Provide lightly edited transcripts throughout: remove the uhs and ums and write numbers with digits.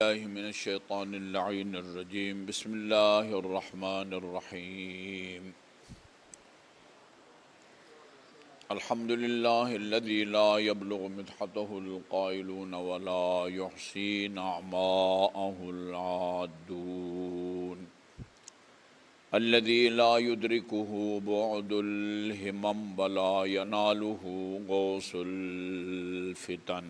الله من الشيطان اللعين الرجيم. بسم الله الرحمن الرحيم. الحمد لله الذي لا يبلغ مدحته القائلون ولا يحصي نعماءه العادون، الذي لا يدركه بعد الهمم ولا يناله غوص الفتن،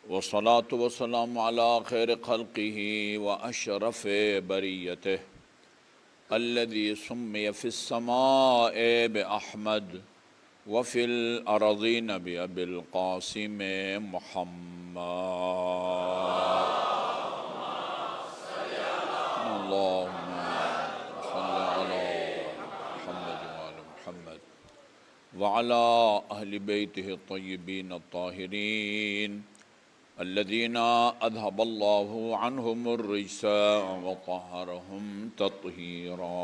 والصلاة والسلام على خير خلقه وأشرف بريته الذي سمي في السماء بأحمد وفي الأرضين بأبي القاسم محمد. اللهم صل على محمد وعلى محمد وعلى أهل بيته الطيبين الطاهرين الذين أذهب الله عنهم الرجس وطهرهم تطهيرا.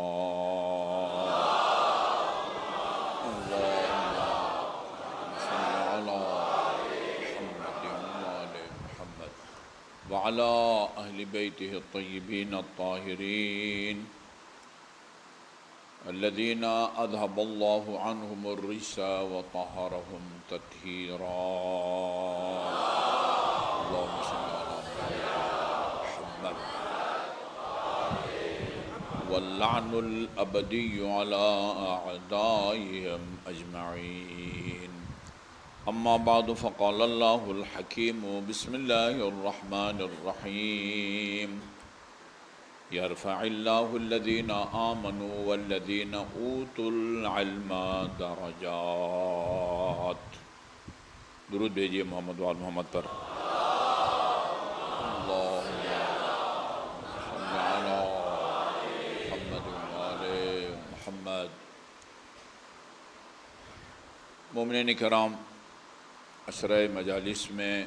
اللهم صل على محمد وآل محمد وعلى أهل بيته الطيبين الطاهرين الذين أذهب الله عنهم الرجس وطهرهم تطهيرا. اللهم صل على محمد. واللعن الأبدي على أعدائهم أجمعين. أما بعد، فقال الله الحكيم بسم الله الرحمن الرحيم: يرفع الله الذين آمنوا والذين أوتوا العلم درجات. درود بھیجیے محمد وآل محمد پر. مومنین کرام، عشرہ مجالس میں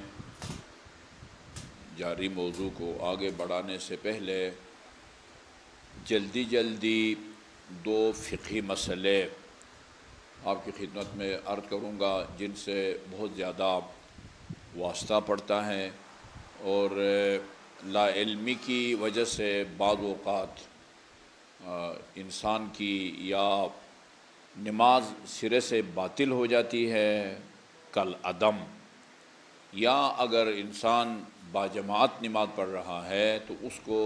جاری موضوع کو آگے بڑھانے سے پہلے جلدی دو فقہی مسئلے آپ کی خدمت میں عرض کروں گا، جن سے بہت زیادہ واسطہ پڑتا ہے، اور لا علمی کی وجہ سے بعض اوقات انسان کی یا نماز سرے سے باطل ہو جاتی ہے کل عدم، یا اگر انسان باجماعت نماز پڑھ رہا ہے تو اس کو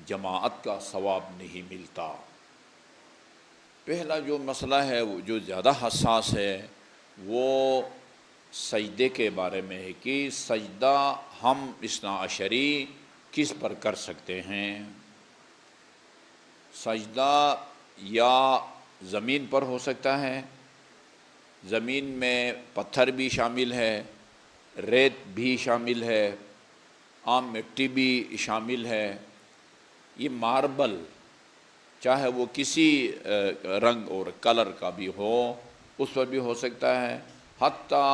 جماعت کا ثواب نہیں ملتا. پہلا جو مسئلہ ہے وہ جو زیادہ حساس ہے وہ سجدے کے بارے میں ہے کہ سجدہ ہم اثنا عشری کس پر کر سکتے ہیں. سجدہ یا زمین پر ہو سکتا ہے، زمین میں پتھر بھی شامل ہے، ریت بھی شامل ہے، عام مٹی بھی شامل ہے. یہ ماربل چاہے وہ کسی رنگ اور کلر کا بھی ہو اس پر بھی ہو سکتا ہے. حتیٰ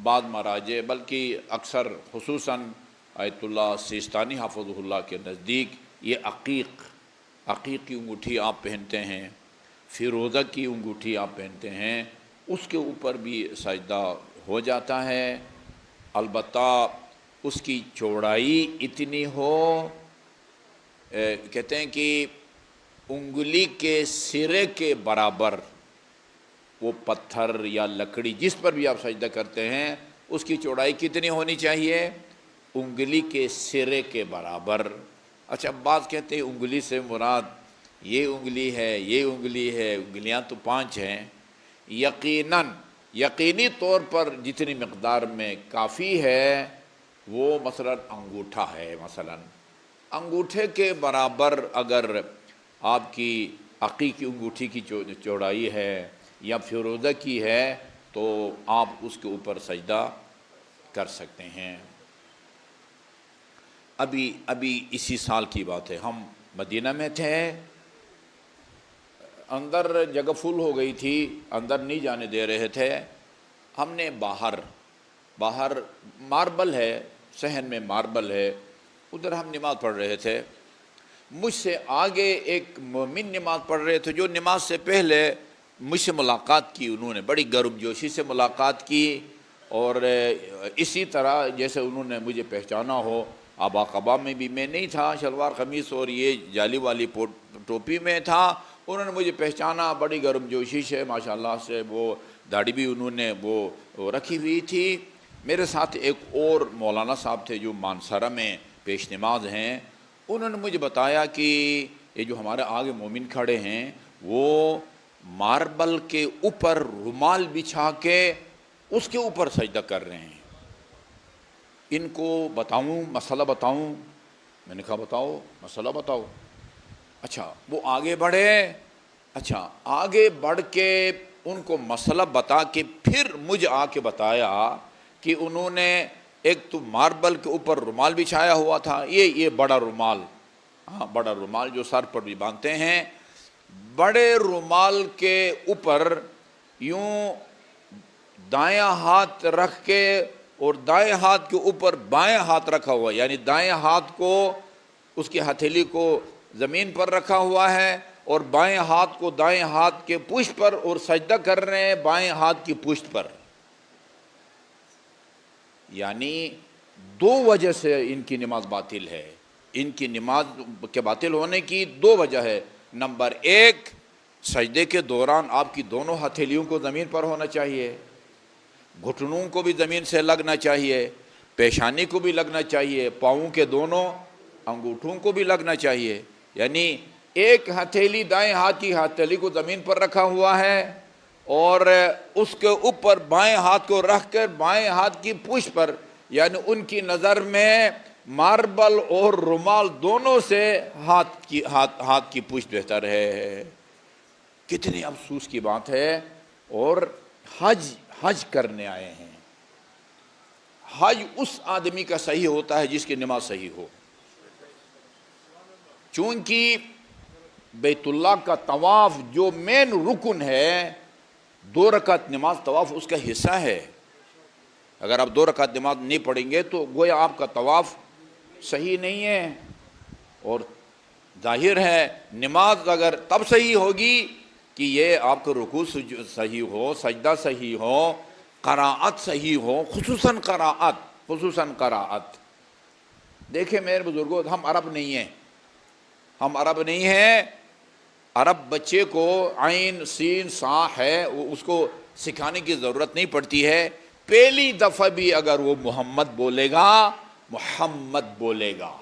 بعض مراجع بلکہ اکثر خصوصاً آیت اللہ سیستانی حافظہ اللہ کے نزدیک یہ عقیق کی انگوٹھی آپ پہنتے ہیں، فیروزہ کی انگوٹھی آپ پہنتے ہیں، اس کے اوپر بھی سجدہ ہو جاتا ہے. البتہ اس کی چوڑائی اتنی ہو، کہتے ہیں کہ انگلی کے سرے کے برابر وہ پتھر یا لکڑی جس پر بھی آپ سجدہ کرتے ہیں اس کی چوڑائی کتنی ہونی چاہیے؟ انگلی کے سرے کے برابر. اچھا، بعض کہتے ہیں انگلی سے مراد یہ انگلی ہے، یہ انگلی ہے، انگلیاں تو 5 ہیں. یقینی طور پر جتنی مقدار میں کافی ہے وہ مثلا انگوٹھا ہے. مثلا انگوٹھے کے برابر اگر آپ کی عقیقی انگوٹھی کی چوڑائی ہے یا فیروزہ کی ہے تو آپ اس کے اوپر سجدہ کر سکتے ہیں. ابھی اسی سال کی بات ہے، ہم مدینہ میں تھے، اندر جگہ فل ہو گئی تھی، اندر نہیں جانے دے رہے تھے. ہم نے باہر ماربل ہے، صحن میں ماربل ہے، ادھر ہم نماز پڑھ رہے تھے. مجھ سے آگے ایک مومن نماز پڑھ رہے تھے جو نماز سے پہلے مجھ سے ملاقات کی. انہوں نے بڑی گرم جوشی سے ملاقات کی اور اسی طرح جیسے انہوں نے مجھے پہچانا ہو، آبا قبا میں بھی میں نہیں تھا، شلوار قمیص اور یہ جالی والی ٹوپی میں تھا، انہوں نے مجھے پہچانا، بڑی گرم جوشی سے ماشاءاللہ سے، وہ داڑھی بھی انہوں نے وہ رکھی ہوئی تھی۔ میرے ساتھ ایک اور مولانا صاحب تھے جو مانسارہ میں پیش نماز ہیں، انہوں نے مجھے بتایا کہ یہ جو ہمارے آگے مومن کھڑے ہیں وہ ماربل کے اوپر رومال بچھا کے اس کے اوپر سجدہ کر رہے ہیں۔ ان کو بتاؤں، مسئلہ بتاؤں؟ میں نے کہا بتاؤ، مسئلہ بتاؤ۔ اچھا وہ آگے بڑھے، اچھا آگے بڑھ کے ان کو مسئلہ بتا کے پھر مجھے آ کے بتایا کہ انہوں نے ایک تو ماربل کے اوپر رومال بچھایا ہوا تھا، یہ بڑا رومال، ہاں بڑا رومال جو سر پر بھی باندھتے ہیں، بڑے رومال کے اوپر یوں دائیں ہاتھ رکھ کے اور دائیں ہاتھ کے اوپر بائیں ہاتھ رکھا ہوا، یعنی دائیں ہاتھ کو اس کی ہتھیلی کو زمین پر رکھا ہوا ہے اور بائیں ہاتھ کو دائیں ہاتھ کے پشت پر، اور سجدہ کر رہے ہیں بائیں ہاتھ کی پشت پر۔ یعنی دو وجہ سے ان کی نماز باطل ہے۔ ان کی نماز کے باطل ہونے کی دو وجہ ہے۔ نمبر ایک، سجدے کے دوران آپ کی دونوں ہتھیلیوں کو زمین پر ہونا چاہیے، گھٹنوں کو بھی زمین سے لگنا چاہیے، پیشانی کو بھی لگنا چاہیے، پاؤں کے دونوں انگوٹھوں کو بھی لگنا چاہیے۔ یعنی ایک ہتھیلی دائیں ہاتھ کی ہتھیلی کو زمین پر رکھا ہوا ہے اور اس کے اوپر بائیں ہاتھ کو رکھ کر بائیں ہاتھ کی پشت پر، یعنی ان کی نظر میں ماربل اور رومال دونوں سے ہاتھ کی پشت بہتر ہے۔ کتنی افسوس کی بات ہے۔ اور حج کرنے آئے ہیں۔ حج اس آدمی کا صحیح ہوتا ہے جس کی نماز صحیح ہو۔ چونکہ بیت اللہ کا طواف جو مین رکن ہے، 2 رکعت نماز طواف اس کا حصہ ہے۔ اگر آپ 2 رکعت نماز نہیں پڑھیں گے تو گویا آپ کا طواف صحیح نہیں ہے۔ اور ظاہر ہے نماز اگر تب صحیح ہوگی کہ یہ آپ کا رکوع صحیح ہو، سجدہ صحیح ہو، قرائت صحیح ہو، خصوصاً قرائت۔ دیکھیں میرے بزرگوں، ہم عرب نہیں ہیں، عرب بچے کو عین سین صا ہے اس کو سکھانے کی ضرورت نہیں پڑتی ہے۔ پہلی دفعہ بھی اگر وہ محمد بولے گا،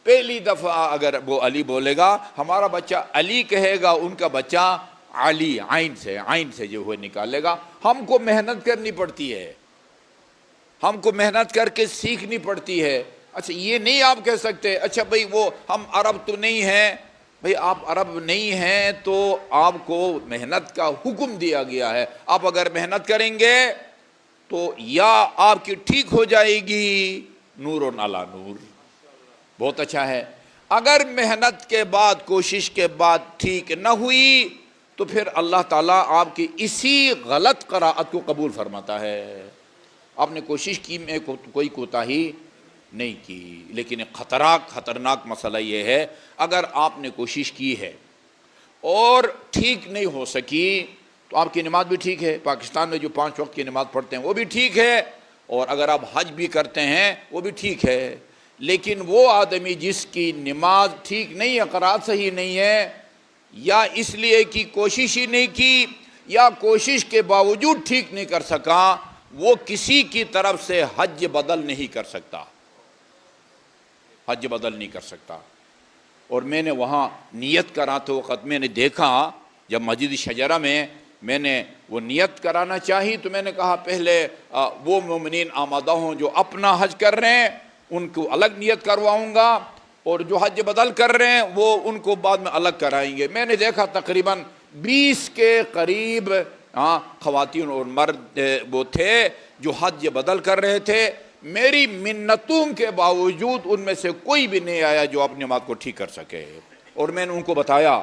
پہلی دفعہ اگر وہ علی بولے گا، ہمارا بچہ علی کہے گا، ان کا بچہ علی عین سے جو ہوئے نکالے گا۔ ہم کو محنت کرنی پڑتی ہے، ہم کو محنت کر کے سیکھنی پڑتی ہے۔ اچھا یہ نہیں آپ کہہ سکتے اچھا بھئی وہ ہم عرب تو نہیں ہیں، بھئی آپ عرب نہیں ہیں تو آپ کو محنت کا حکم دیا گیا ہے۔ آپ اگر محنت کریں گے تو یا آپ کی ٹھیک ہو جائے گی، نور علی نور، بہت اچھا ہے۔ اگر محنت کے بعد، کوشش کے بعد ٹھیک نہ ہوئی تو پھر اللہ تعالیٰ آپ کی اسی غلط قرائت کو قبول فرماتا ہے۔ آپ نے کوشش کی، میں کوئی کوتاہی نہیں کی، لیکن خطرناک مسئلہ یہ ہے، اگر آپ نے کوشش کی ہے اور ٹھیک نہیں ہو سکی تو آپ کی نماز بھی ٹھیک ہے، پاکستان میں جو 5 وقت کی نماز پڑھتے ہیں وہ بھی ٹھیک ہے، اور اگر آپ حج بھی کرتے ہیں وہ بھی ٹھیک ہے۔ لیکن وہ آدمی جس کی نماز ٹھیک نہیں ہے، قرائت صحیح نہیں ہے، یا اس لیے کہ کوشش ہی نہیں کی یا کوشش کے باوجود ٹھیک نہیں کر سکا، وہ کسی کی طرف سے حج بدل نہیں کر سکتا، اور میں نے وہاں نیت کراتے وقت میں نے دیکھا، جب مسجد شجرہ میں نے وہ نیت کرانا چاہی تو میں نے کہا پہلے وہ مومنین آمادہ ہوں جو اپنا حج کر رہے ہیں ان کو الگ نیت کرواؤں گا، اور جو حج بدل کر رہے ہیں وہ ان کو بعد میں الگ کرائیں گے۔ میں نے دیکھا تقریباً 20 کے قریب خواتین اور مرد وہ تھے جو حج بدل کر رہے تھے۔ میری منتوں کے باوجود ان میں سے کوئی بھی نہیں آیا جو اپنی نماز کو ٹھیک کر سکے، اور میں نے ان کو بتایا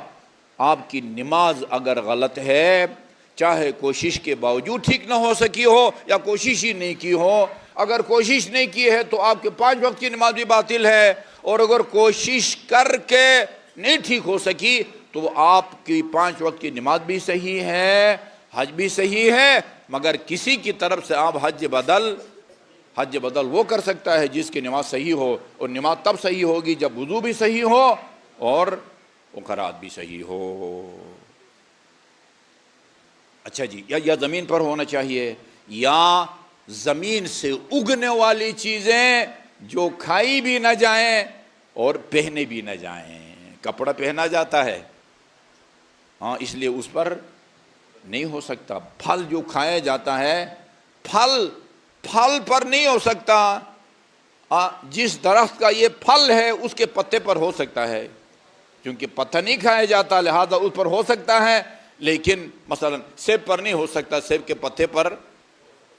آپ کی نماز اگر غلط ہے، چاہے کوشش کے باوجود ٹھیک نہ ہو سکی ہو یا کوشش ہی نہیں کی ہو، اگر کوشش نہیں کی ہے تو آپ کے 5 وقت کی نماز بھی باطل ہے، اور اگر کوشش کر کے نہیں ٹھیک ہو سکی تو آپ کی 5 وقت کی نماز بھی صحیح ہے، حج بھی صحیح ہے، مگر کسی کی طرف سے آپ حج بدل وہ کر سکتا ہے جس کی نماز صحیح ہو، اور نماز تب صحیح ہوگی جب وضو بھی صحیح ہو اور قرات بھی صحیح ہو۔ اچھا جی، یا زمین پر ہونا چاہیے، یا زمین سے اگنے والی چیزیں جو کھائی بھی نہ جائیں اور پہنے بھی نہ جائیں۔ کپڑا پہنا جاتا ہے، ہاں، اس لیے اس پر نہیں ہو سکتا۔ پھل جو کھایا جاتا ہے، پھل پر نہیں ہو سکتا۔ جس درخت کا یہ پھل ہے اس کے پتے پر ہو سکتا ہے، کیونکہ پتا نہیں کھایا جاتا، لہذا اس پر ہو سکتا ہے، لیکن مثلا سیب پر نہیں ہو سکتا، سیب کے پتے پر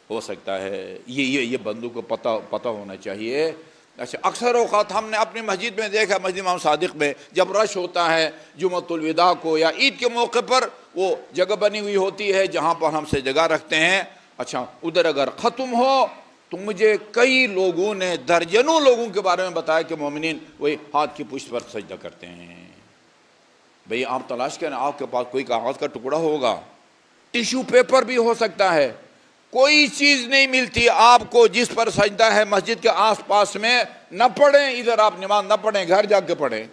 ہو سکتا ہے۔ یہ بندوں کو پتہ ہونا چاہیے۔ اچھا، اکثر اوقات ہم نے اپنی مسجد میں دیکھا، مسجد امام صادق میں جب رش ہوتا ہے جمعۃ الوداع کو یا عید کے موقع پر، وہ جگہ بنی ہوئی ہوتی ہے جہاں پر ہم سے جگہ رکھتے ہیں۔ اچھا، ادھر اگر ختم ہو تو مجھے کئی لوگوں نے، درجنوں لوگوں کے بارے میں بتایا کہ مومنین وہی ہاتھ کی پشت پر سجدہ کرتے ہیں۔ بھئی آپ تلاش کریں، آپ کے پاس کوئی کاغذ کا ٹکڑا ہوگا، ٹیشو پیپر بھی ہو سکتا ہے، کوئی چیز نہیں ملتی آپ کو جس پر سجدہ ہے مسجد کے آس پاس میں، نہ پڑھیں ادھر، آپ نماز نہ پڑھیں، گھر جا کے پڑھیں۔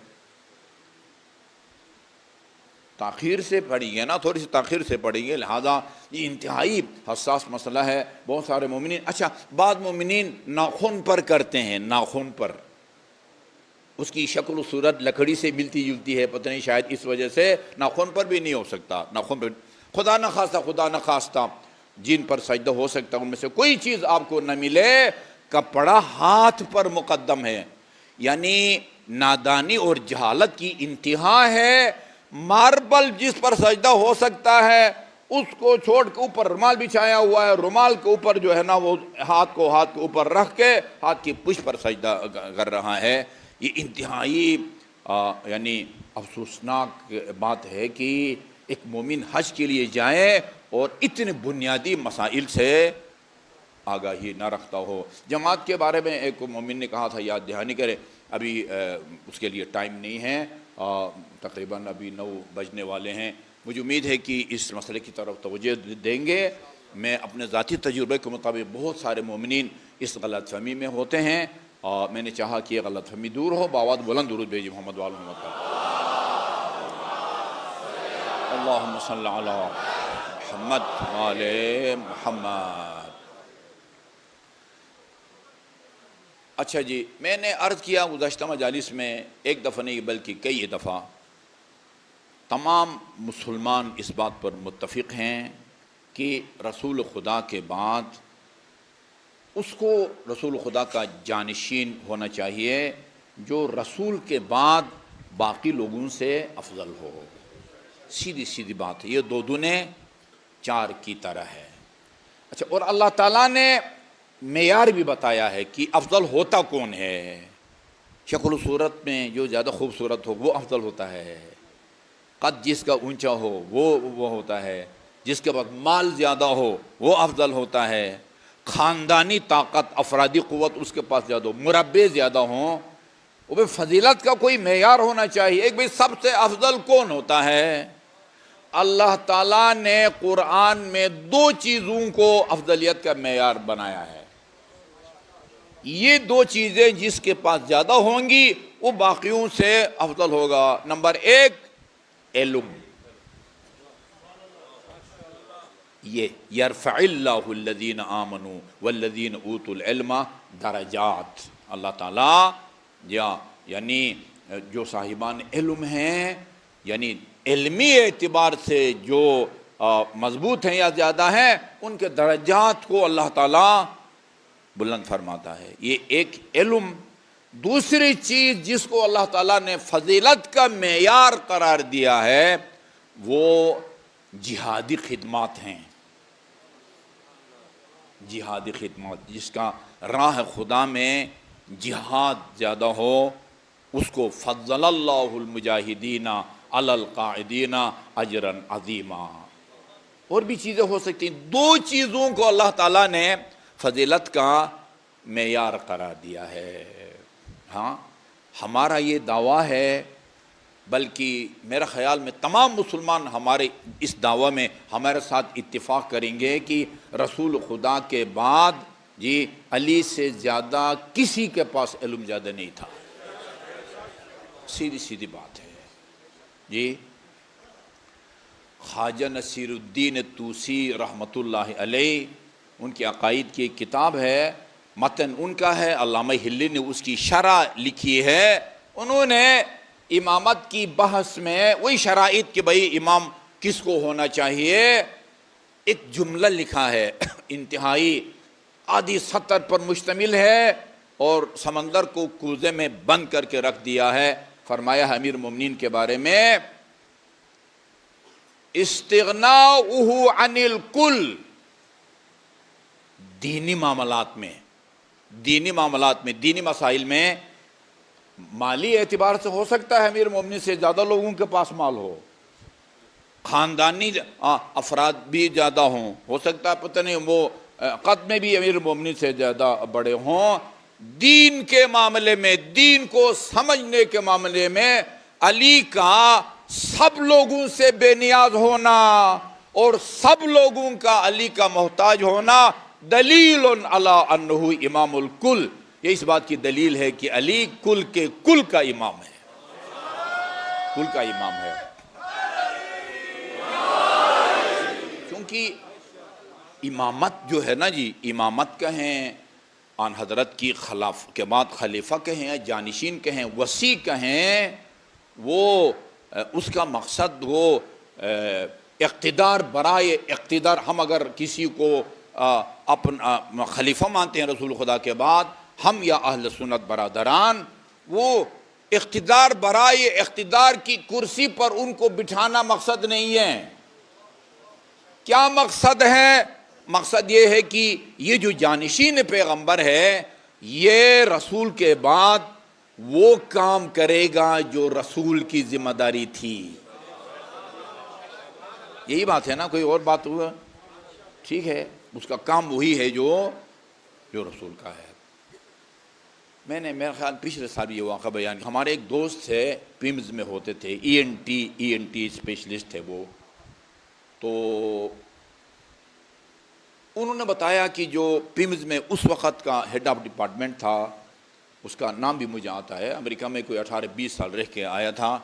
تاخیر سے پڑھیں گے نا، تھوڑی سی تاخیر سے پڑھیں گے، لہذا یہ انتہائی حساس مسئلہ ہے۔ بہت سارے مومنین، اچھا بعض مومنین ناخن پر کرتے ہیں، ناخن پر، اس کی شکل و صورت لکڑی سے ملتی جلتی ہے، پتہ نہیں شاید اس وجہ سے ناخن پر بھی نہیں ہو سکتا۔ ناخن پر خدا نہ خواستہ جن پر سجدہ ہو سکتا ان میں سے کوئی چیز آپ کو نہ ملے، کپڑا ہاتھ پر مقدم ہے، یعنی نادانی اور جہالت کی انتہا ہے۔ ماربل جس پر سجدہ ہو سکتا ہے اس کو چھوڑ کے اوپر رومال بچھایا ہوا ہے، رومال کے اوپر جو ہے نا وہ ہاتھ کے اوپر رکھ کے ہاتھ کی پشت پر سجدہ کر رہا ہے۔ یہ انتہائی یعنی افسوسناک بات ہے کہ ایک مومن حج کے لیے جائے اور اتنے بنیادی مسائل سے آگاہی نہ رکھتا ہو۔ جماعت کے بارے میں ایک مومن نے کہا تھا، یاد دہانی کرے، ابھی اس کے لیے ٹائم نہیں ہے، تقریباً ابھی 9 بجنے والے ہیں۔ مجھے امید ہے کہ اس مسئلے کی طرف توجہ دیں گے۔ میں اپنے ذاتی تجربے کے مطابق بہت سارے مومنین اس غلط فہمی میں ہوتے ہیں، اور میں نے چاہا کہ یہ غلط فہمی دور ہو۔ بآواز بلند درود بھیجیے محمد وآل محمد کا۔ اللہم صلی علی محمد وآل محمد۔ اچھا جی، میں نے عرض کیا گزشتہ مجالس میں، ایک دفعہ نہیں بلکہ کئی دفعہ، تمام مسلمان اس بات پر متفق ہیں کہ رسول خدا کے بعد اس کو رسول خدا کا جانشین ہونا چاہیے جو رسول کے بعد باقی لوگوں سے افضل ہو۔ سیدھی بات ہے، یہ 2 دونے 4 کی طرح ہے۔ اچھا، اور اللہ تعالیٰ نے معیار بھی بتایا ہے کہ افضل ہوتا کون ہے۔ شکل و صورت میں جو زیادہ خوبصورت ہو وہ افضل ہوتا ہے، قد جس کا اونچا ہو وہ ہوتا ہے، جس کے پاس مال زیادہ ہو وہ افضل ہوتا ہے، خاندانی طاقت، افرادی قوت اس کے پاس زیادہ ہو، مربع زیادہ ہوں۔ وہ فضیلت کا کوئی معیار ہونا چاہیے۔ ایک بھئی سب سے افضل کون ہوتا ہے؟ اللہ تعالیٰ نے قرآن میں 2 چیزوں کو افضلیت کا معیار بنایا ہے۔ یہ 2 چیزیں جس کے پاس زیادہ ہوں گی وہ باقیوں سے افضل ہوگا۔ نمبر 1 علم، یہ یرفع اللہ الذین آمنوا والذین اوتوا العلم درجات۔ اللہ تعالیٰ یعنی جو صاحبان علم ہیں، یعنی علمی اعتبار سے جو مضبوط ہیں یا زیادہ ہیں، ان کے درجات کو اللہ تعالیٰ بلند فرماتا ہے۔ یہ ایک علم۔ دوسری چیز جس کو اللہ تعالیٰ نے فضیلت کا معیار قرار دیا ہے وہ جہادی خدمات ہیں۔ جہادی خدمات، جس کا راہ خدا میں جہاد زیادہ ہو، اس کو فضل اللہ المجاہدین علی القاعدین اجرا عظیما۔ اور بھی چیزیں ہو سکتی ہیں۔ 2 چیزوں کو اللہ تعالیٰ نے فضیلت کا معیار قرار دیا ہے۔ ہاں، ہمارا یہ دعویٰ ہے بلکہ میرا خیال میں تمام مسلمان ہمارے اس دعویٰ میں ہمارے ساتھ اتفاق کریں گے کہ رسول خدا کے بعد جی علی سے زیادہ کسی کے پاس علم زیادہ نہیں تھا. سیدھی سیدھی بات ہے جی. خواجہ نصیر الدین طوسی رحمۃ اللہ علیہ، ان کی عقائد کی ایک کتاب ہے، متن ان کا ہے، علامہ ہلی نے اس کی شرح لکھی ہے. انہوں نے امامت کی بحث میں وہی شرائط کہ بھئی امام کس کو ہونا چاہیے، ایک جملہ لکھا ہے انتہائی آدھی سطر پر مشتمل ہے اور سمندر کو کوزے میں بند کر کے رکھ دیا ہے. فرمایا ہے امیر مومنین کے بارے میں، استغناؤہ عن الکل، دینی معاملات میں، دینی مسائل میں مالی اعتبار سے ہو سکتا ہے امیر مومنین سے زیادہ لوگوں کے پاس مال ہو، خاندانی افراد بھی زیادہ ہوں، ہو سکتا ہے پتہ نہیں وہ قد میں بھی امیر مومنین سے زیادہ بڑے ہوں. دین کے معاملے میں، دین کو سمجھنے کے معاملے میں علی کا سب لوگوں سے بے نیاز ہونا اور سب لوگوں کا علی کا محتاج ہونا دلیل علی انہ امام الکل. یہ اس بات کی دلیل ہے کہ علی کل کے کل کا امام ہے، کل کا امام ہے. کیونکہ امامت جو ہے نا جی، امامت کہیں آن حضرت کی کے بعد خلیفہ کہیں، جانشین کہیں، وصی کہیں، وہ اس کا مقصد وہ اقتدار برائے اقتدار. ہم اگر کسی کو اپنا خلیفہ مانتے ہیں رسول خدا کے بعد، ہم یا اہل سنت برادران، وہ اقتدار برائے اقتدار کی کرسی پر ان کو بٹھانا مقصد نہیں ہے. کیا مقصد ہے؟ مقصد یہ ہے کہ یہ جو جانشین پیغمبر ہے یہ رسول کے بعد وہ کام کرے گا جو رسول کی ذمہ داری تھی. یہی بات ہے نا، کوئی اور بات ہوا؟ ٹھیک ہے، اس کا کام وہی ہے جو رسول کا ہے. میں نے میرا خیال پچھلے سال یہ واقعہ بیان کیا. ہمارے ایک دوست تھے، پیمز میں ہوتے تھے، ای این ٹی اسپیشلسٹ تھے وہ. تو انہوں نے بتایا کہ جو پیمز میں اس وقت کا ہیڈ آف ڈپارٹمنٹ تھا، اس کا نام بھی مجھے آتا ہے، امریکہ میں کوئی 18-20 سال رہ کے آیا تھا.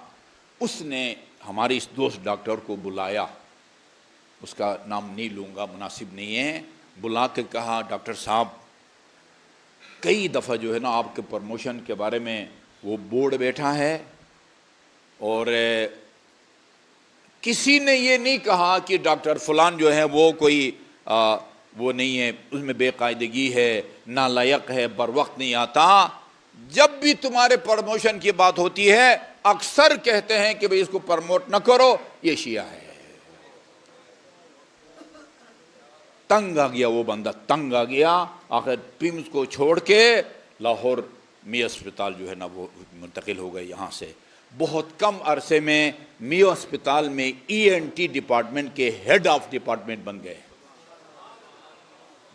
اس نے ہمارے اس دوست ڈاکٹر کو بلایا، اس کا نام نہیں لوں گا، مناسب نہیں ہے. بلا کے کہا، ڈاکٹر صاحب کئی دفعہ جو ہے نا آپ کے پروموشن کے بارے میں وہ بورڈ بیٹھا ہے اور کسی نے یہ نہیں کہا کہ ڈاکٹر فلان جو ہے وہ کوئی وہ نہیں ہے، اس میں بے قاعدگی ہے، نالائق ہے، بر وقت نہیں آتا. جب بھی تمہارے پروموشن کی بات ہوتی ہے اکثر کہتے ہیں کہ بھئی اس کو پروموٹ نہ کرو، یہ شیعہ ہے. تنگ آ گیا وہ بندہ، تنگ آ گیا. آخر پیمز کو چھوڑ کے لاہور میو اسپتال جو ہے نا وہ منتقل ہو گئے یہاں سے. بہت کم عرصے میں میو اسپتال میں ای این ٹی ڈپارٹمنٹ کے ہیڈ آف ڈپارٹمنٹ بن گئے.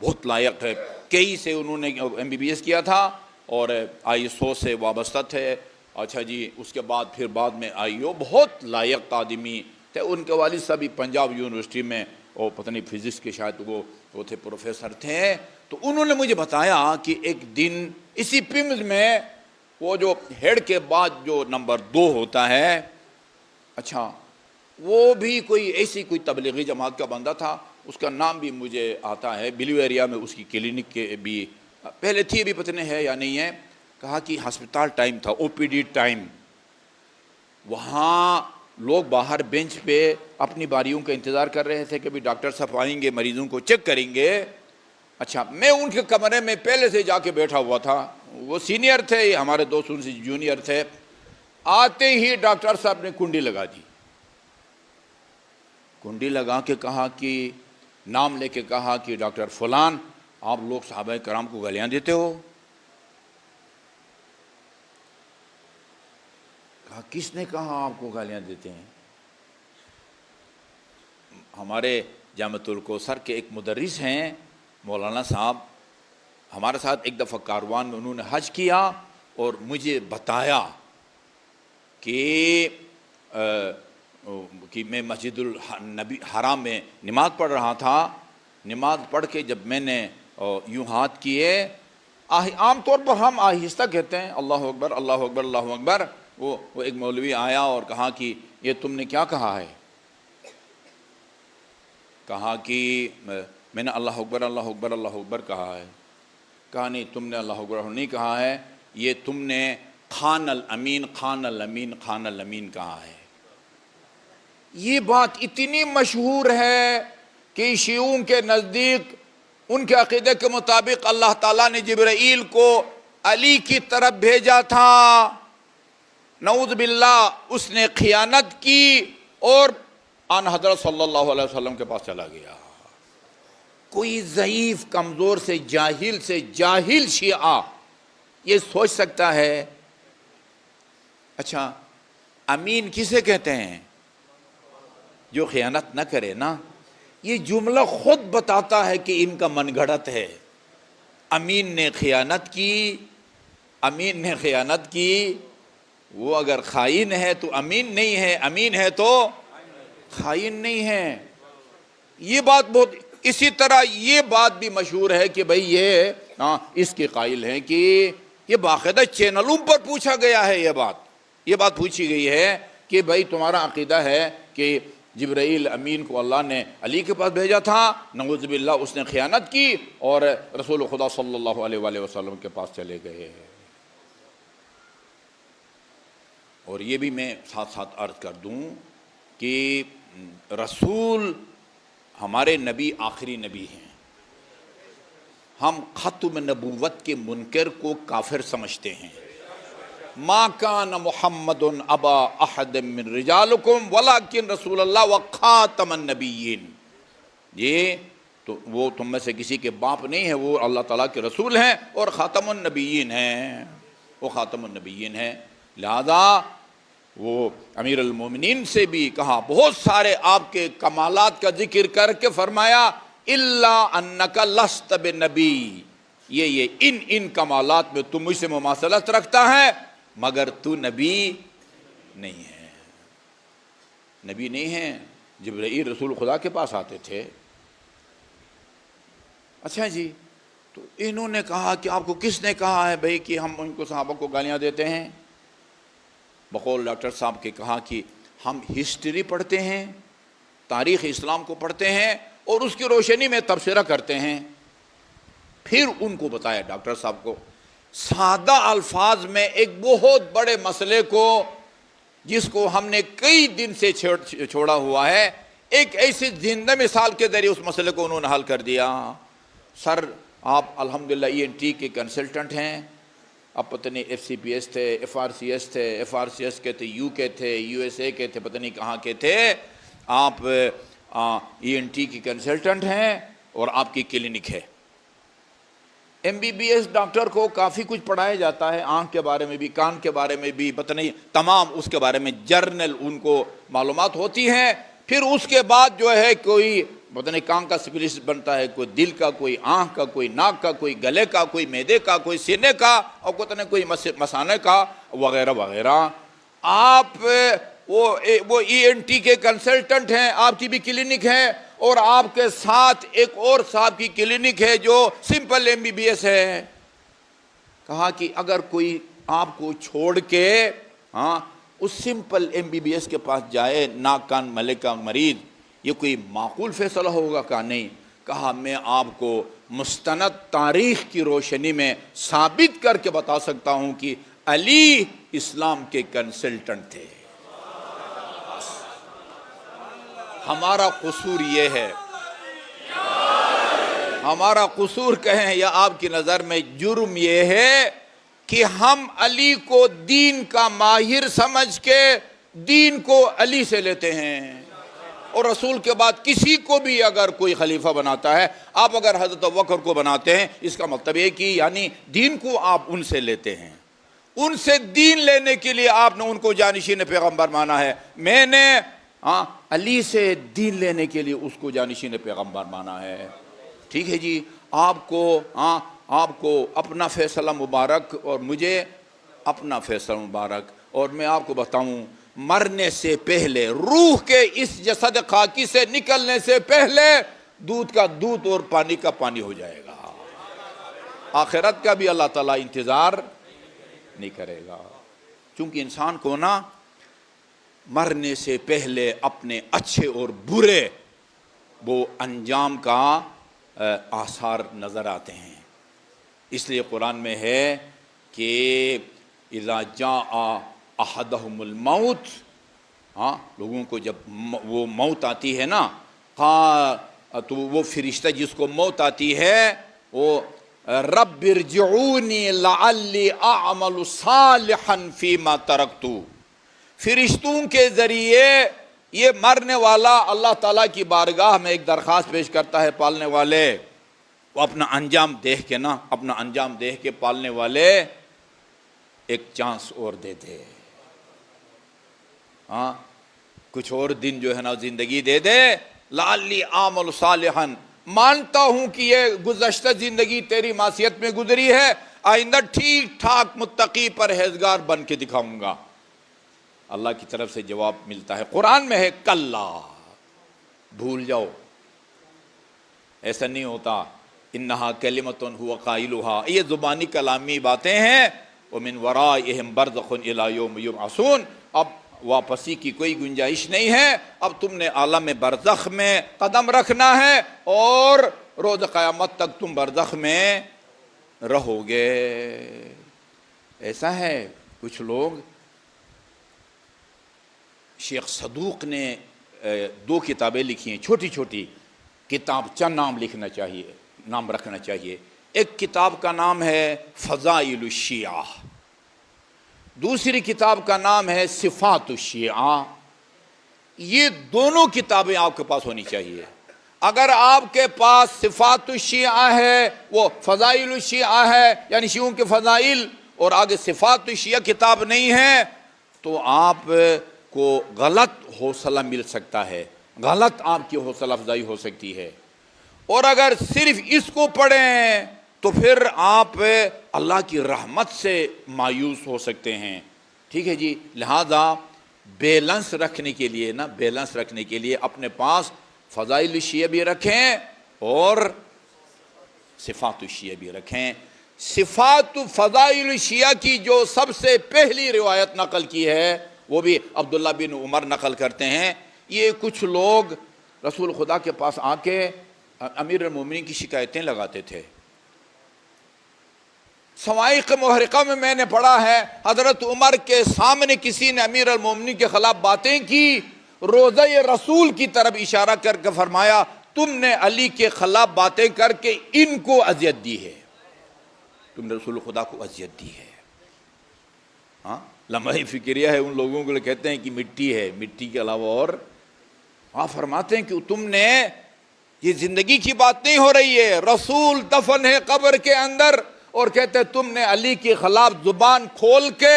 بہت لائق ہے. کئی سے انہوں نے ایم بی بی ایس کیا تھا اور آئی ایس او سے وابستہ تھے. اچھا جی، اس کے بعد پھر بعد میں آئی او. بہت لائق آدمی تھے. ان کے والد صاحب بھی پنجاب یونیورسٹی میں اور پتہ نہیں فزکس کے شاید وہ تھے، پروفیسر تھے. تو انہوں نے مجھے بتایا کہ ایک دن اسی پیمز میں وہ جو ہیڈ کے بعد جو نمبر 2 ہوتا ہے، اچھا وہ بھی کوئی ایسی کوئی تبلیغی جماعت کا بندہ تھا. اس کا نام بھی مجھے آتا ہے. بلیو ایریا میں اس کی کلینک کے بھی پہلے تھی، ابھی پتہ نہیں ہے یا نہیں ہے. کہا کہ ہسپتال ٹائم تھا، او پی ڈی ٹائم، وہاں لوگ باہر بینچ پہ اپنی باریوں کا انتظار کر رہے تھے کہ بھی ڈاکٹر صاحب آئیں گے، مریضوں کو چیک کریں گے. اچھا میں ان کے کمرے میں پہلے سے جا کے بیٹھا ہوا تھا. وہ سینئر تھے، ہمارے دوستوں سے جونیئر تھے. آتے ہی ڈاکٹر صاحب نے کنڈی لگا دی. کنڈی لگا کے کہا کہ نام لے کے کہا کہ ڈاکٹر فلان، آپ لوگ صحابہ کرام کو گالیاں دیتے ہو. کہا کس نے کہا آپ کو گالیاں دیتے ہیں؟ ہمارے جامعۃ الکوثر کے ایک مدرس ہیں مولانا صاحب، ہمارے ساتھ ایک دفعہ کاروان میں انہوں نے حج کیا اور مجھے بتایا کہ کہ میں مسجد النبی حرام میں نماز پڑھ رہا تھا، نماز پڑھ کے جب میں نے یوں ہاتھ کیے، عام طور پر ہم آہستہ کہتے ہیں اللہ اکبر اللہ اکبر اللہ اکبر، وہ ایک مولوی آیا اور کہا کہ یہ تم نے کیا کہا ہے؟ کہا کہ میں نے اللہ اکبر اللہ اکبر اللہ اکبر کہا ہے۔ کہا نہیں، تم نے اللہ اکبر نہیں کہا ہے، یہ تم نے خان الامین خان الامین خان الامین کہا ہے۔ یہ بات اتنی مشہور ہے کہ شیعوں کے نزدیک ان کے عقیدے کے مطابق اللہ تعالیٰ نے جبرائیل کو علی کی طرف بھیجا تھا، نعوذ باللہ اس نے خیانت کی اور آن حضرت صلی اللہ علیہ وسلم کے پاس چلا گیا۔ کوئی ضعیف کمزور سے جاہل شیعہ یہ سوچ سکتا ہے؟ اچھا، امین کسے کہتے ہیں؟ جو خیانت نہ کرے نا۔ یہ جملہ خود بتاتا ہے کہ ان کا من گھڑت ہے۔ امین نے خیانت کی، امین نے خیانت کی، وہ اگر خائن ہے تو امین نہیں ہے، امین ہے تو خائن نہیں ہے۔ یہ بات بہت، اسی طرح یہ بات بھی مشہور ہے کہ بھئی یہ اس کے قائل ہیں کہ یہ باقاعدہ چینلوں پر پوچھا گیا ہے، یہ بات پوچھی گئی ہے کہ بھئی تمہارا عقیدہ ہے کہ جبرائیل امین کو اللہ نے علی کے پاس بھیجا تھا، نعوذ باللہ اس نے خیانت کی اور رسول خدا صلی اللہ علیہ وآلہ وسلم کے پاس چلے گئے۔ اور یہ بھی میں ساتھ ساتھ عرض کر دوں کہ رسول ہمارے نبی آخری نبی ہیں۔ ہم ختم نبوت کے منکر کو کافر سمجھتے ہیں۔ ما کان محمد ابا احد من رجالکم ولکن رسول اللہ وخاتم النبیین۔ یہ تو وہ تم میں سے کسی کے باپ نہیں ہے، وہ اللہ تعالیٰ کے رسول ہیں اور خاتم النبیین ہیں، وہ خاتم النبیین ہیں۔ لہذا وہ امیر المومنین سے بھی کہا، بہت سارے آپ کے کمالات کا ذکر کر کے فرمایا الا انک لست بنبی، یہ ان کمالات میں تم مجھ سے مماثلت رکھتا ہے مگر تو نبی نہیں ہے، نبی نہیں ہے۔ جبرائیل رسول خدا کے پاس آتے تھے۔ اچھا جی، تو انہوں نے کہا کہ آپ کو کس نے کہا ہے بھئی کہ ہم ان کو صحابہ کو گالیاں دیتے ہیں؟ بقول ڈاکٹر صاحب کے کہا کہ ہم ہسٹری پڑھتے ہیں، تاریخ اسلام کو پڑھتے ہیں اور اس کی روشنی میں تبصرہ کرتے ہیں۔ پھر ان کو بتایا ڈاکٹر صاحب کو سادہ الفاظ میں ایک بہت بڑے مسئلے کو، جس کو ہم نے کئی دن سے چھوڑا ہوا ہے، ایک ایسی زندہ مثال کے ذریعے اس مسئلے کو انہوں نے حل کر دیا۔ سر آپ الحمدللہ ENT کے کنسلٹنٹ ہیں، اب پتہ نہیں FCPS تھے، FRCS تھے، FRCS کے تھے، UK تھے، USA کے تھے، پتہ نہیں کہاں کے تھے، آپ ENT کی کنسلٹنٹ ہیں اور آپ کی کلینک ہے۔ MBBS ڈاکٹر کو کافی کچھ پڑھایا جاتا ہے، آنکھ کے بارے میں بھی، کان کے بارے میں بھی، پتہ نہیں تمام اس کے بارے میں جرنل ان کو معلومات ہوتی ہیں۔ پھر اس کے بعد جو ہے کوئی پتہ نہیں کان کا اسپیشلسٹ بنتا ہے، کوئی دل کا، کوئی آنکھ کا، کوئی ناک کا، کوئی گلے کا، کوئی معدے کا، کوئی سینے کا، اور پتہ نہیں کوئی مثانے کا وغیرہ وغیرہ۔ آپ وہ ENT کے کنسلٹنٹ ہیں، آپ کی بھی کلینک ہے اور آپ کے ساتھ ایک اور صاحب کی کلینک ہے جو سمپل MBBS ہے۔ کہا کہ اگر کوئی آپ کو چھوڑ کے اس سمپل MBBS کے پاس جائے، ناک کان ملے کا مریض، یہ کوئی معقول فیصلہ ہوگا؟ کہا نہیں۔ کہا میں آپ کو مستند تاریخ کی روشنی میں ثابت کر کے بتا سکتا ہوں کہ علی اسلام کے کنسلٹنٹ تھے۔ ہمارا قصور یہ ہے، ہمارا قصور کہیں یا آپ کی نظر میں جرم یہ ہے کہ ہم علی کو دین کا ماہر سمجھ کے دین کو علی سے لیتے ہیں، اور رسول کے بعد کسی کو بھی اگر کوئی خلیفہ بناتا ہے، آپ اگر حضرت ابوبکر کو بناتے ہیں، اس کا مطلب یہ کہ یعنی دین کو آپ ان سے لیتے ہیں، ان سے دین لینے کے لیے آپ نے ان کو جانشین پیغمبر مانا ہے۔ میں نے علی سے دین لینے کے لیے اس کو جانشین پیغمبر مانا ہے۔ ٹھیک ہے جی، آپ کو اپنا فیصلہ مبارک اور مجھے اپنا فیصلہ مبارک، اور میں آپ کو بتاؤں مرنے سے پہلے، روح کے اس جسد خاکی سے نکلنے سے پہلے دودھ کا دودھ اور پانی کا پانی ہو جائے گا۔ آخرت کا بھی اللہ تعالیٰ انتظار نہیں کرے گا، چونکہ انسان کو نا مرنے سے پہلے اپنے اچھے اور برے وہ انجام کا آثار نظر آتے ہیں۔ اس لیے قرآن میں ہے کہ اذا جاء احدہم الموت، ہاں، لوگوں کو جب وہ موت آتی ہے نا، تو وہ فرشتہ جس کو موت آتی ہے وہ رب ارجعونی لعلی اعمل صالحا فیما ترکت، فرشتوں کے ذریعے یہ مرنے والا اللہ تعالیٰ کی بارگاہ میں ایک درخواست پیش کرتا ہے، پالنے والے وہ اپنا انجام دیکھ کے نا، اپنا انجام دیکھ کے پالنے والے ایک چانس اور دے دے، ہاں، کچھ اور دن جو ہے نا زندگی دے دے، لعلی اعمل صالحا، مانتا ہوں کہ یہ گزشتہ زندگی تیری معصیت میں گزری ہے، آئندہ ٹھیک ٹھاک متقی پرہیزگار بن کے دکھاؤں گا۔ اللہ کی طرف سے جواب ملتا ہے، قرآن میں ہے کلا، بھول جاؤ، ایسا نہیں ہوتا، انہا کلمۃ هو قائلها، یہ زبانی کلامی باتیں ہیں، ومن ورائہم برزخ الی یوم یبعثون، اب واپسی کی کوئی گنجائش نہیں ہے، اب تم نے عالم برزخ میں قدم رکھنا ہے اور روز قیامت تک تم برزخ میں رہو گے۔ ایسا ہے، کچھ لوگ، شیخ صدوق نے 2 کتابیں لکھی ہیں، چھوٹی چھوٹی کتاب، چند نام لکھنا چاہیے، نام رکھنا چاہیے۔ ایک کتاب کا نام ہے فضائل الشیعہ، دوسری کتاب کا نام ہے صفات الشیعہ۔ یہ دونوں کتابیں آپ کے پاس ہونی چاہیے۔ اگر آپ کے پاس صفات الشیعہ ہے، وہ فضائل الشیعہ ہے یعنی شیعوں کے فضائل، اور آگے صفات الشیعہ کتاب نہیں ہے، تو آپ کو غلط حوصلہ مل سکتا ہے، غلط آپ کی حوصلہ افزائی ہو سکتی ہے۔ اور اگر صرف اس کو پڑھیں تو پھر آپ اللہ کی رحمت سے مایوس ہو سکتے ہیں، ٹھیک ہے جی۔ لہذا بیلنس رکھنے کے لیے نا، بیلنس رکھنے کے لیے اپنے پاس فضائل الشیعہ بھی رکھیں اور صفات الشیعہ بھی رکھیں۔ صفات فضائل الشیعہ کی جو سب سے پہلی روایت نقل کی ہے وہ بھی عبداللہ بن عمر نقل کرتے ہیں۔ یہ کچھ لوگ رسول خدا کے پاس آ کے امیر المومنین کی شکایتیں لگاتے تھے۔ صواعق محرقہ میں نے پڑھا ہے، حضرت عمر کے سامنے کسی نے امیر المومنین کے خلاف باتیں کی، روضہ رسول کی طرف اشارہ کر کے فرمایا تم نے علی کے خلاف باتیں کر کے ان کو اذیت دی ہے، تم نے رسول خدا کو اذیت دی ہے۔ ہاں، لمحہ فکریہ ہے ان لوگوں کو کہتے ہیں کہ مٹی ہے، مٹی کے علاوہ اور آپ فرماتے ہیں کہ تم نے، یہ زندگی کی بات نہیں ہو رہی ہے، رسول دفن ہے قبر کے اندر، اور کہتے ہیں تم نے علی کے خلاف زبان کھول کے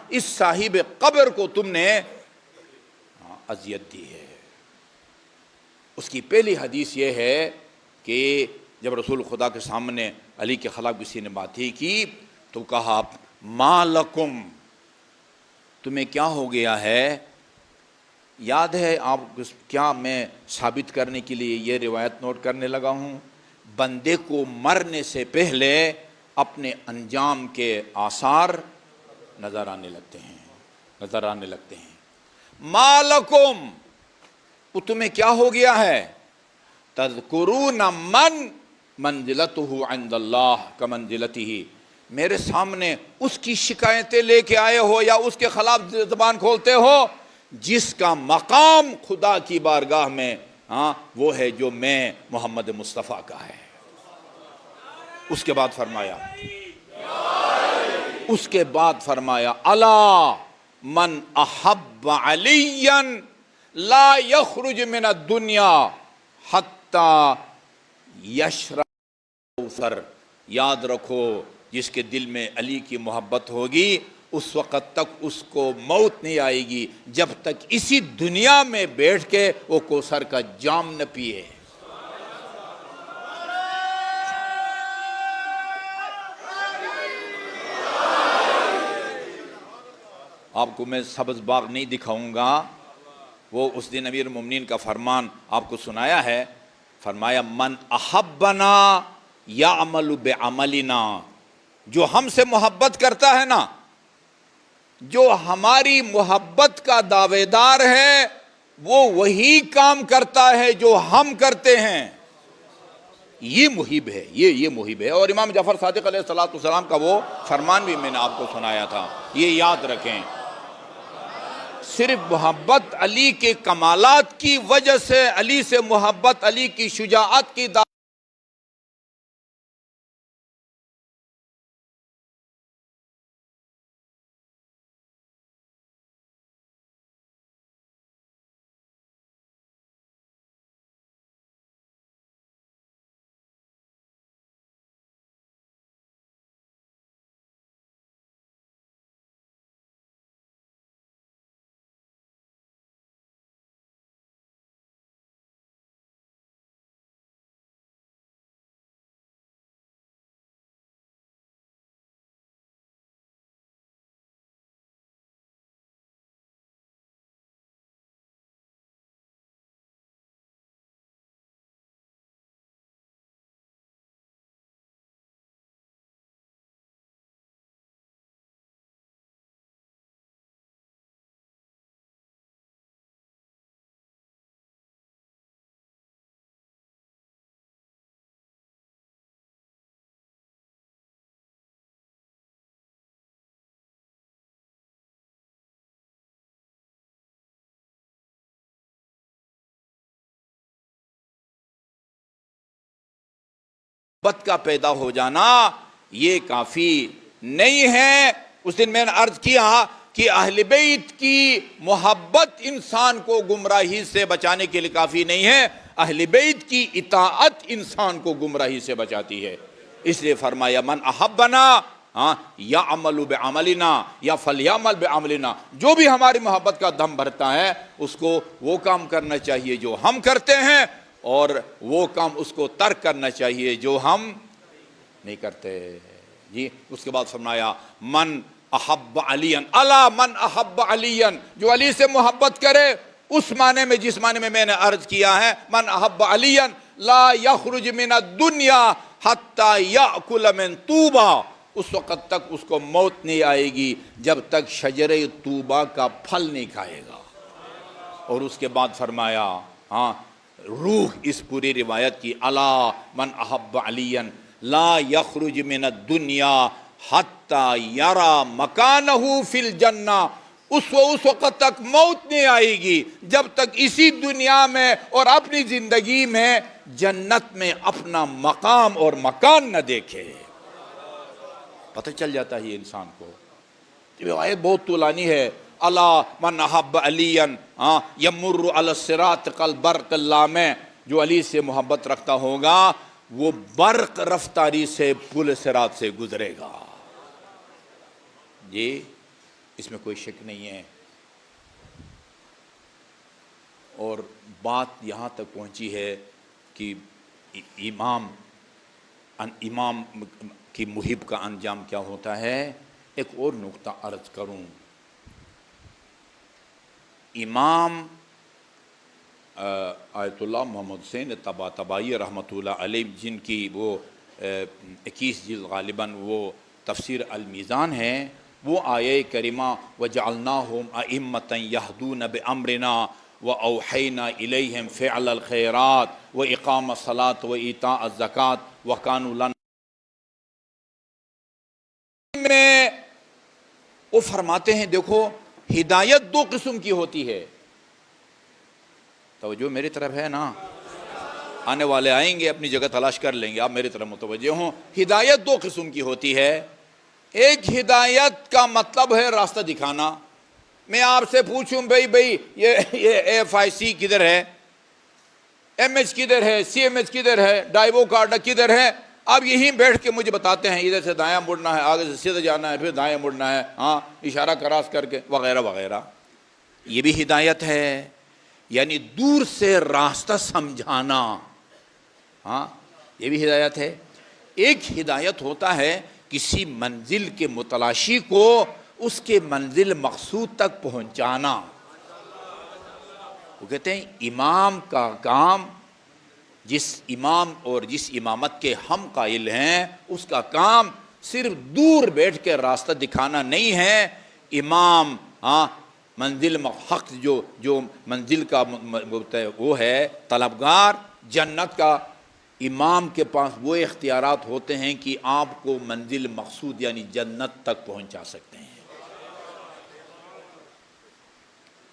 اس صاحب قبر کو تم نے اذیت دی ہے۔ اس کی پہلی حدیث یہ ہے کہ جب رسول خدا کے سامنے علی کے خلاف کسی نے باتیں کی تو کہا ما لکم، تمہیں کیا ہو گیا ہے؟ یاد ہے آپ کیا میں ثابت کرنے کے لیے یہ روایت نوٹ کرنے لگا ہوں؟ بندے کو مرنے سے پہلے اپنے انجام کے آثار نظر آنے لگتے ہیں۔ ما لکم، وہ تمہیں کیا ہو گیا ہے؟ تذکرون من منزلتہ عند اللہ کمنزلتہ، میرے سامنے اس کی شکایتیں لے کے آئے ہو یا اس کے خلاف زبان کھولتے ہو جس کا مقام خدا کی بارگاہ میں وہ ہے جو میں محمد مصطفیٰ کا ہے۔ اس کے بعد فرمایا الا من احب علیا لا یخرج من الدنیا حتی یشرب کوثر، یاد رکھو جس کے دل میں علی کی محبت ہوگی اس وقت تک اس کو موت نہیں آئے گی جب تک اسی دنیا میں بیٹھ کے وہ کوثر کا جام نہ پیے۔ آپ کو میں سبز باغ نہیں دکھاؤں گا. وہ اس دن امیر المومنین کا فرمان آپ کو سنایا ہے. فرمایا من احبنا یعمل بعملنا، جو ہم سے محبت کرتا ہے نا، جو ہماری محبت کا دعوے دار ہے، وہ وہی کام کرتا ہے جو ہم کرتے ہیں. یہ محب ہے، یہ محب ہے. اور امام جعفر صادق علیہ السلام کا وہ فرمان بھی میں نے آپ کو سنایا تھا، یہ یاد رکھیں. صرف محبت علی کے کمالات کی وجہ سے، علی سے محبت، علی کی شجاعت کی محبت کا پیدا ہو جانا یہ کافی نہیں ہے. اس دن میں نے عرض کیا کہ اہل بیت کی محبت انسان کو گمراہی سے بچانے کے لیے کافی نہیں ہے، اہل بیت کی اطاعت انسان کو گمراہی سے بچاتی ہے. اس لیے فرمایا من احبنا یعمل بعملنا یا فلیعمل بعملنا، جو بھی ہماری محبت کا دم بھرتا ہے اس کو وہ کام کرنا چاہیے جو ہم کرتے ہیں، اور وہ کام اس کو ترک کرنا چاہیے جو ہم نہیں کرتے. جی اس کے بعد فرمایا من احب علیا، الا من احب علیا، جو علی سے محبت کرے، اس معنی میں جس معنی میں نے عرض کیا ہے، من احب علیا لا یخرج من الدنیا حتی یأکل من طوبہ، اس وقت تک اس کو موت نہیں آئے گی جب تک شجرہ طوبہ کا پھل نہیں کھائے گا. اور اس کے بعد فرمایا روح اس پوری روایت کی، الا من احب علیا لا یخرج من الدنیا حتی یرا مکانہ فی الجنہ، اس وقت تک موت نہیں آئے گی جب تک اسی دنیا میں اور اپنی زندگی میں جنت میں اپنا مقام اور مکان نہ دیکھے. پتہ چل جاتا ہے یہ انسان کو. یہ آیت بہت طولانی ہے. الا من احب علیا یمر علی الصراط کالبرق اللامع، جو علی سے محبت رکھتا ہوگا وہ برق رفتاری سے پل صراط سے گزرے گا. جی اس میں کوئی شک نہیں ہے. اور بات یہاں تک پہنچی ہے کہ امام کی محب کا انجام کیا ہوتا ہے. ایک اور نقطہ عرض کروں. امام آیت اللہ محمد حسین طباطبائی رحمۃ اللہ علیہ، جن کی وہ 21 جلد غالباً وہ تفسیر المیزان ہے، وہ آیہ کریمہ وَجَعَلْنَاهُمْ أَئِمَّةً يَهْدُونَ بِأَمْرِنَا وَأَوْحَيْنَا إِلَيْهِمْ فِعْلَ الْخَيْرَاتِ وَإِقَامَ الصَّلَاةِ وَإِيتَاءَ الزَّكَاةِ وَكَانُوا لَنَا. میں وہ فرماتے ہیں دیکھو ہدایت دو قسم کی ہوتی ہے. توجہ میری طرف ہے نا؟ آنے والے آئیں گے اپنی جگہ تلاش کر لیں گے، آپ میری طرف متوجہ ہوں. ہدایت دو قسم کی ہوتی ہے. ایک ہدایت کا مطلب ہے راستہ دکھانا. میں آپ سے پوچھوں بھئی یہ FIC کدھر ہے، MH کدھر ہے، CMH کدھر ہے، ڈائیوو کارڈا کدھر ہے، آپ یہیں بیٹھ کے مجھے بتاتے ہیں ادھر سے دایاں مڑنا ہے، آگے سے سیدھے جانا ہے، پھر دایاں مڑنا ہے، اشارہ کراس کر کے وغیرہ وغیرہ. یہ بھی ہدایت ہے، یعنی دور سے راستہ سمجھانا. یہ بھی ہدایت ہے. ایک ہدایت ہوتا ہے کسی منزل کے متلاشی کو اس کے منزل مقصود تک پہنچانا۔ وہ کہتے ہیں امام کا کام، جس امام اور جس امامت کے ہم قائل ہیں، اس کا کام صرف دور بیٹھ کے راستہ دکھانا نہیں ہے۔ امام منزل حق جو منزل کا وہ ہے طلبگار جنت کا، امام کے پاس وہ اختیارات ہوتے ہیں کہ آپ کو منزل مقصود یعنی جنت تک پہنچا سکتے ہیں۔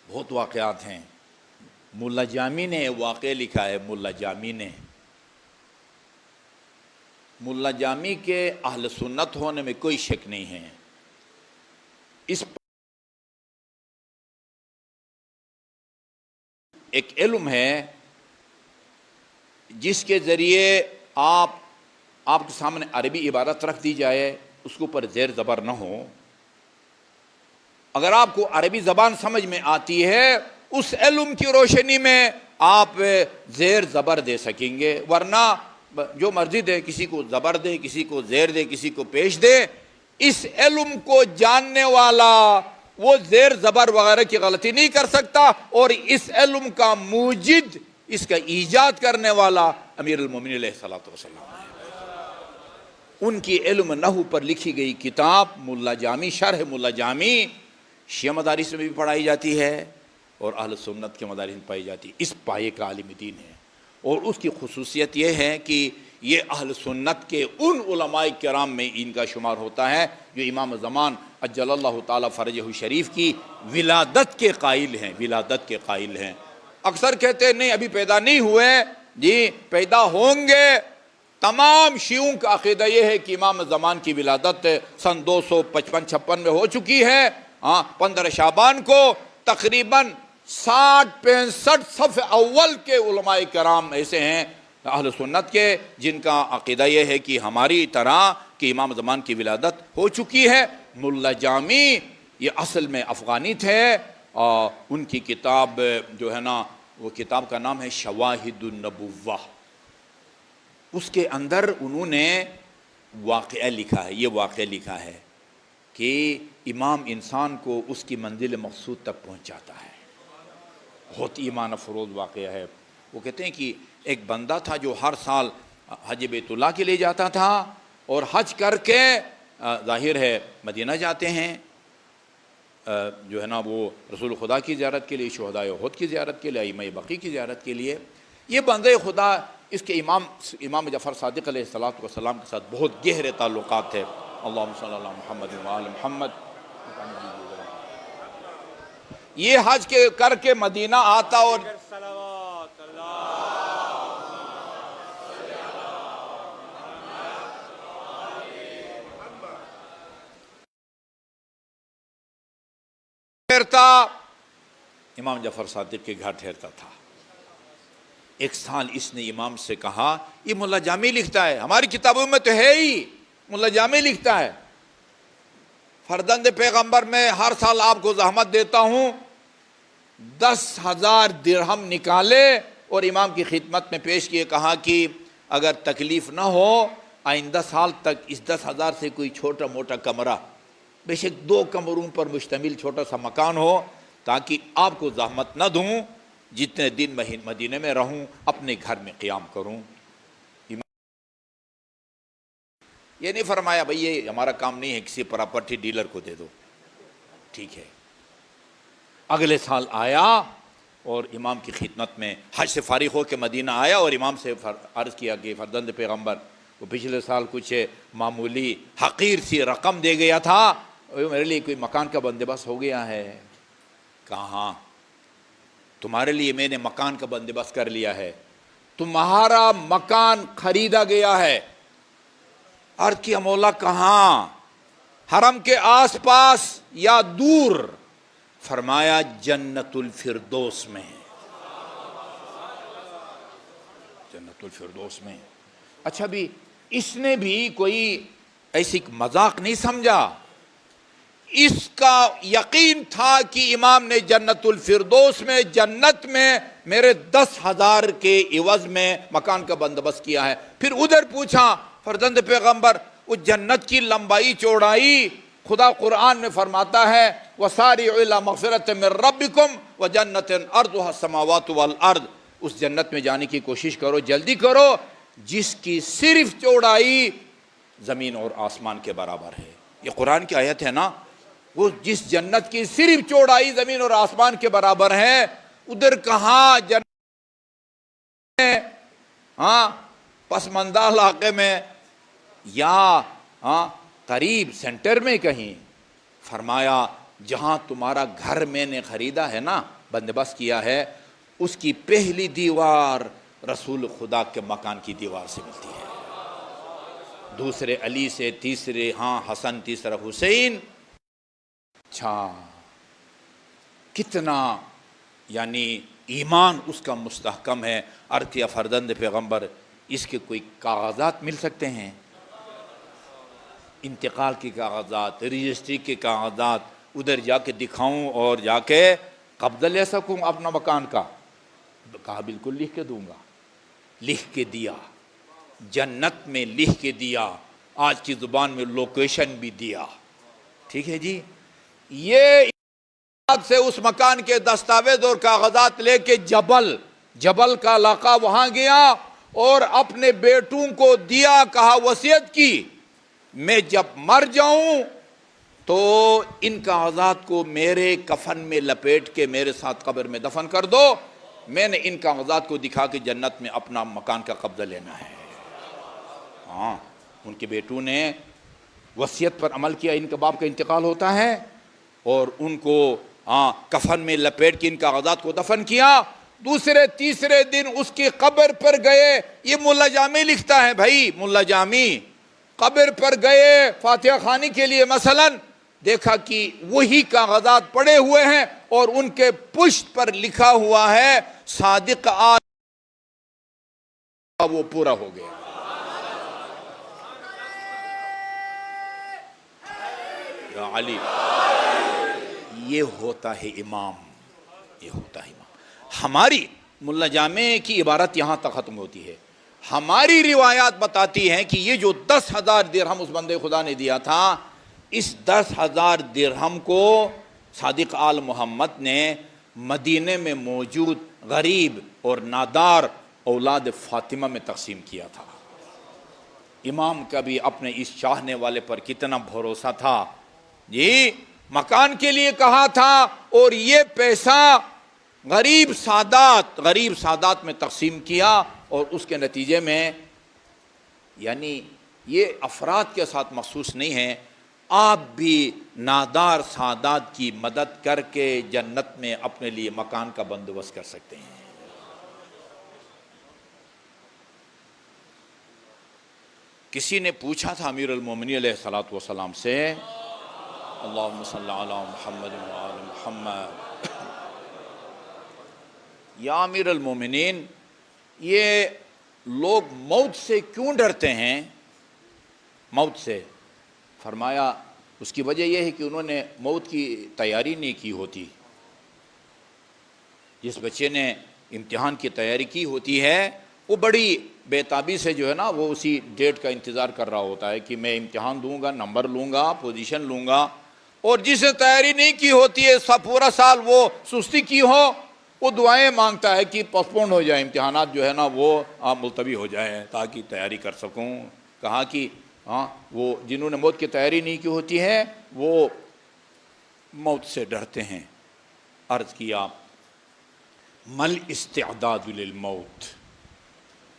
بہت واقعات ہیں۔ ملا جامی نے واقعہ لکھا ہے، ملا جامی کے اہل سنت ہونے میں کوئی شک نہیں ہے۔ اس ایک علم ہے جس کے ذریعے آپ کے سامنے عربی عبارت رکھ دی جائے، اس کے اوپر زیر زبر نہ ہو۔ اگر آپ کو عربی زبان سمجھ میں آتی ہے، اس علم کی روشنی میں آپ زیر زبر دے سکیں گے، ورنہ جو مرضی دے، کسی کو زبر دے، کسی کو زیر دے، کسی کو پیش دے۔ اس علم کو جاننے والا وہ زیر زبر وغیرہ کی غلطی نہیں کر سکتا، اور اس علم کا موجد، اس کا ایجاد کرنے والا امیر المومنین علیہ الصلوۃ والسلام ہے۔ ان کی علم نحو پر لکھی گئی کتاب ملا جامی، شرح ملا جامی، شیعہ مدارس میں بھی پڑھائی جاتی ہے اور اہل سنت کے مدارس میں پائی جاتی ہے۔ اس پائے کا عالم دین ہے، اور اس کی خصوصیت یہ ہے کہ یہ اہل سنت کے ان علماء کرام میں ان کا شمار ہوتا ہے جو امام زمان عجل اللہ تعالی فرجہ شریف کی ولادت کے قائل ہیں۔ اکثر کہتے ہیں نہیں ابھی پیدا نہیں ہوئے، جی پیدا ہوں گے۔ تمام شیعوں کا عقیدہ یہ ہے کہ امام زمان کی ولادت سن 255-56 میں ہو چکی ہے۔ 15 شعبان کو تقریباً 60-65 صف اول کے علماء کرام ایسے ہیں اہل سنت کے جن کا عقیدہ یہ ہے کہ ہماری طرح کہ امام زمان کی ولادت ہو چکی ہے۔ ملا جامی یہ اصل میں افغانی تھے، اور ان کی کتاب جو ہے نا، وہ کتاب کا نام ہے شواہد النبوہ۔ اس کے اندر انہوں نے واقعہ لکھا ہے، یہ واقعہ لکھا ہے کہ امام انسان کو اس کی منزل مقصود تک پہنچاتا ہے۔ بہت ایمان افروز واقعہ ہے۔ وہ کہتے ہیں کہ ایک بندہ تھا جو ہر سال حج بیت اللہ کے لیے جاتا تھا، اور حج کر کے ظاہر ہے مدینہ جاتے ہیں، جو ہے نا وہ رسول خدا کی زیارت کے لیے، شہدائے احد کی زیارت کے لیے، ائمہ بقی کی زیارت کے لیے۔ یہ بندہ خدا، اس کے امام جعفر صادق علیہ الصلوۃ والسلام کے ساتھ بہت گہرے تعلقات تھے۔ اللہم صلی اللہ محمد وآل محمد۔ یہ حج کے کر کے مدینہ آتا اور امام جعفر صادق کے گھر ٹھہرتا تھا۔ ایک سال اس نے امام سے کہا، یہ ملا جامی لکھتا ہے، ہماری کتابوں میں تو ہے ہی، ملا جامی لکھتا ہے، فرزند پیغمبر میں ہر سال آپ کو زحمت دیتا ہوں، 10,000 درہم نکالے اور امام کی خدمت میں پیش کیے، کہا کہ اگر تکلیف نہ ہو آئندہ سال تک اس 10,000 سے کوئی چھوٹا موٹا کمرہ، بے شک 2 کمروں پر مشتمل چھوٹا سا مکان ہو، تاکہ آپ کو زحمت نہ دوں، جتنے دن مدینے میں رہوں اپنے گھر میں قیام کروں۔ یہ نہیں فرمایا بھئی یہ ہمارا کام نہیں ہے، کسی پراپرٹی ڈیلر کو دے دو، ٹھیک ہے۔ اگلے سال آیا اور امام کی خدمت میں حج سے فارغ ہو کے مدینہ آیا، اور امام سے عرض کیا کہ فرزند پیغمبر وہ پچھلے سال کچھ معمولی حقیر سی رقم دے گیا تھا، میرے لیے کوئی مکان کا بندوبست ہو گیا ہے؟ کہاں تمہارے لیے میں نے مکان کا بندوبست کر لیا ہے، تمہارا مکان خریدا گیا ہے۔ عرض کیا مولا کہاں؟ حرم کے آس پاس یا دور؟ فرمایا جنت الفردوس میں، جنت الفردوس میں۔ اچھا بھی اس نے بھی کوئی ایسی مذاق نہیں سمجھا، اس کا یقین تھا کہ امام نے جنت الفردوس میں، جنت میں میرے 10,000 کے عوض میں مکان کا بندوبست کیا ہے۔ پھر ادھر پوچھا فرزند پیغمبر وہ جنت کی لمبائی چوڑائی خدا قرآن میں فرماتا ہے وَسَارِعُوا إِلَىٰ مَغْفِرَةٍ مِّن رَّبِّكُمْ وَجَنَّةٍ أَرْضُهَا السَّمَاوَاتُ وَالْأَرْضُ، اس جنت میں جانے کی کوشش کرو، جلدی کرو، جس کی صرف چوڑائی زمین اور آسمان کے برابر ہے۔ یہ قرآن کی آیت ہے نا، وہ جس جنت کی صرف چوڑائی زمین اور آسمان کے برابر ہے، ادھر کہاں جنت ہے؟ ہاں، پسماندہ علاقے میں یا قریب سینٹر میں کہیں؟ فرمایا جہاں تمہارا گھر میں نے خریدا ہے نا، بندوبست کیا ہے، اس کی پہلی دیوار رسول خدا کے مکان کی دیوار سے ملتی ہے، دوسرے علی سے، تیسرے حسن، تیسرا حسین۔ اچھا، کتنا یعنی ایمان اس کا مستحکم ہے۔ ارتیا فرزند پیغمبر، اس کے کوئی کاغذات مل سکتے ہیں؟ انتقال کے کاغذات، رجسٹری کے کاغذات، ادھر جا کے دکھاؤں اور جا کے قبضہ لے سکوں اپنا مکان کا؟ کہا بالکل لکھ کے دوں گا۔ لکھ کے دیا، جنت میں لکھ کے دیا، آج کی زبان میں لوکیشن بھی دیا، ٹھیک ہے جی۔ یہ سے اس مکان کے دستاویز اور کاغذات لے کے جبل کا علاقہ وہاں گیا اور اپنے بیٹوں کو دیا، کہا وصیت کی میں جب مر جاؤں تو ان کاغذات کو میرے کفن میں لپیٹ کے میرے ساتھ قبر میں دفن کر دو، میں نے ان کاغذات کو دکھا کے جنت میں اپنا مکان کا قبضہ لینا ہے۔ ان کے بیٹوں نے وصیت پر عمل کیا، ان کے باپ کا انتقال ہوتا ہے اور ان کو کفن میں لپیٹ کے ان کاغذات کو دفن کیا۔ دوسرے تیسرے دن اس کی قبر پر گئے، یہ ملا جامی لکھتا ہے بھائی، ملا جامی قبر پر گئے فاتحہ خوانی کے لیے، مثلا دیکھا کہ وہی کاغذات پڑے ہوئے ہیں اور ان کے پشت پر لکھا ہوا ہے صادق آل، وہ پورا ہو گیا۔ یا علی، یہ ہوتا ہے امام، یہ ہوتا ہے امام۔ ہماری ملا جامع کی عبارت یہاں تک ختم ہوتی ہے۔ ہماری روایات بتاتی ہیں کہ یہ جو 10,000 درہم اس بندے خدا نے دیا تھا، اس 10,000 درہم کو صادق آل محمد نے مدینے میں موجود غریب اور نادار اولاد فاطمہ میں تقسیم کیا تھا۔ امام کا بھی اپنے اس چاہنے والے پر کتنا بھروسہ تھا جی، مکان کے لیے کہا تھا اور یہ پیسہ غریب سادات میں تقسیم کیا، اور اس کے نتیجے میں یعنی یہ افراد کے ساتھ مخصوص نہیں ہے، آپ بھی نادار سادات کی مدد کر کے جنت میں اپنے لیے مکان کا بندوبست کر سکتے ہیں۔ کسی نے پوچھا تھا امیر المومنین علیہ الصلوۃ والسلام سے، اللہم صلی علی محمد وآل محمد، یا امیر المومنین یہ لوگ موت سے کیوں ڈرتے ہیں؟ موت سے فرمایا اس کی وجہ یہ ہے کہ انہوں نے موت کی تیاری نہیں کی ہوتی۔ جس بچے نے امتحان کی تیاری کی ہوتی ہے وہ بڑی بے تابی سے جو ہے نا وہ اسی ڈیٹ کا انتظار کر رہا ہوتا ہے کہ میں امتحان دوں گا، نمبر لوں گا، پوزیشن لوں گا، اور جس نے تیاری نہیں کی ہوتی ہے پورا سال وہ سستی کی ہو، وہ دعائیں مانگتا ہے کہ پوسٹ پون ہو جائے، امتحانات جو ہے نا وہ ملتوی ہو جائیں تاکہ تیاری کر سکوں۔ کہا کہ وہ جنہوں نے موت کی تیاری نہیں کی ہوتی ہے وہ موت سے ڈرتے ہیں۔ عرض کیا مل استعداد للموت،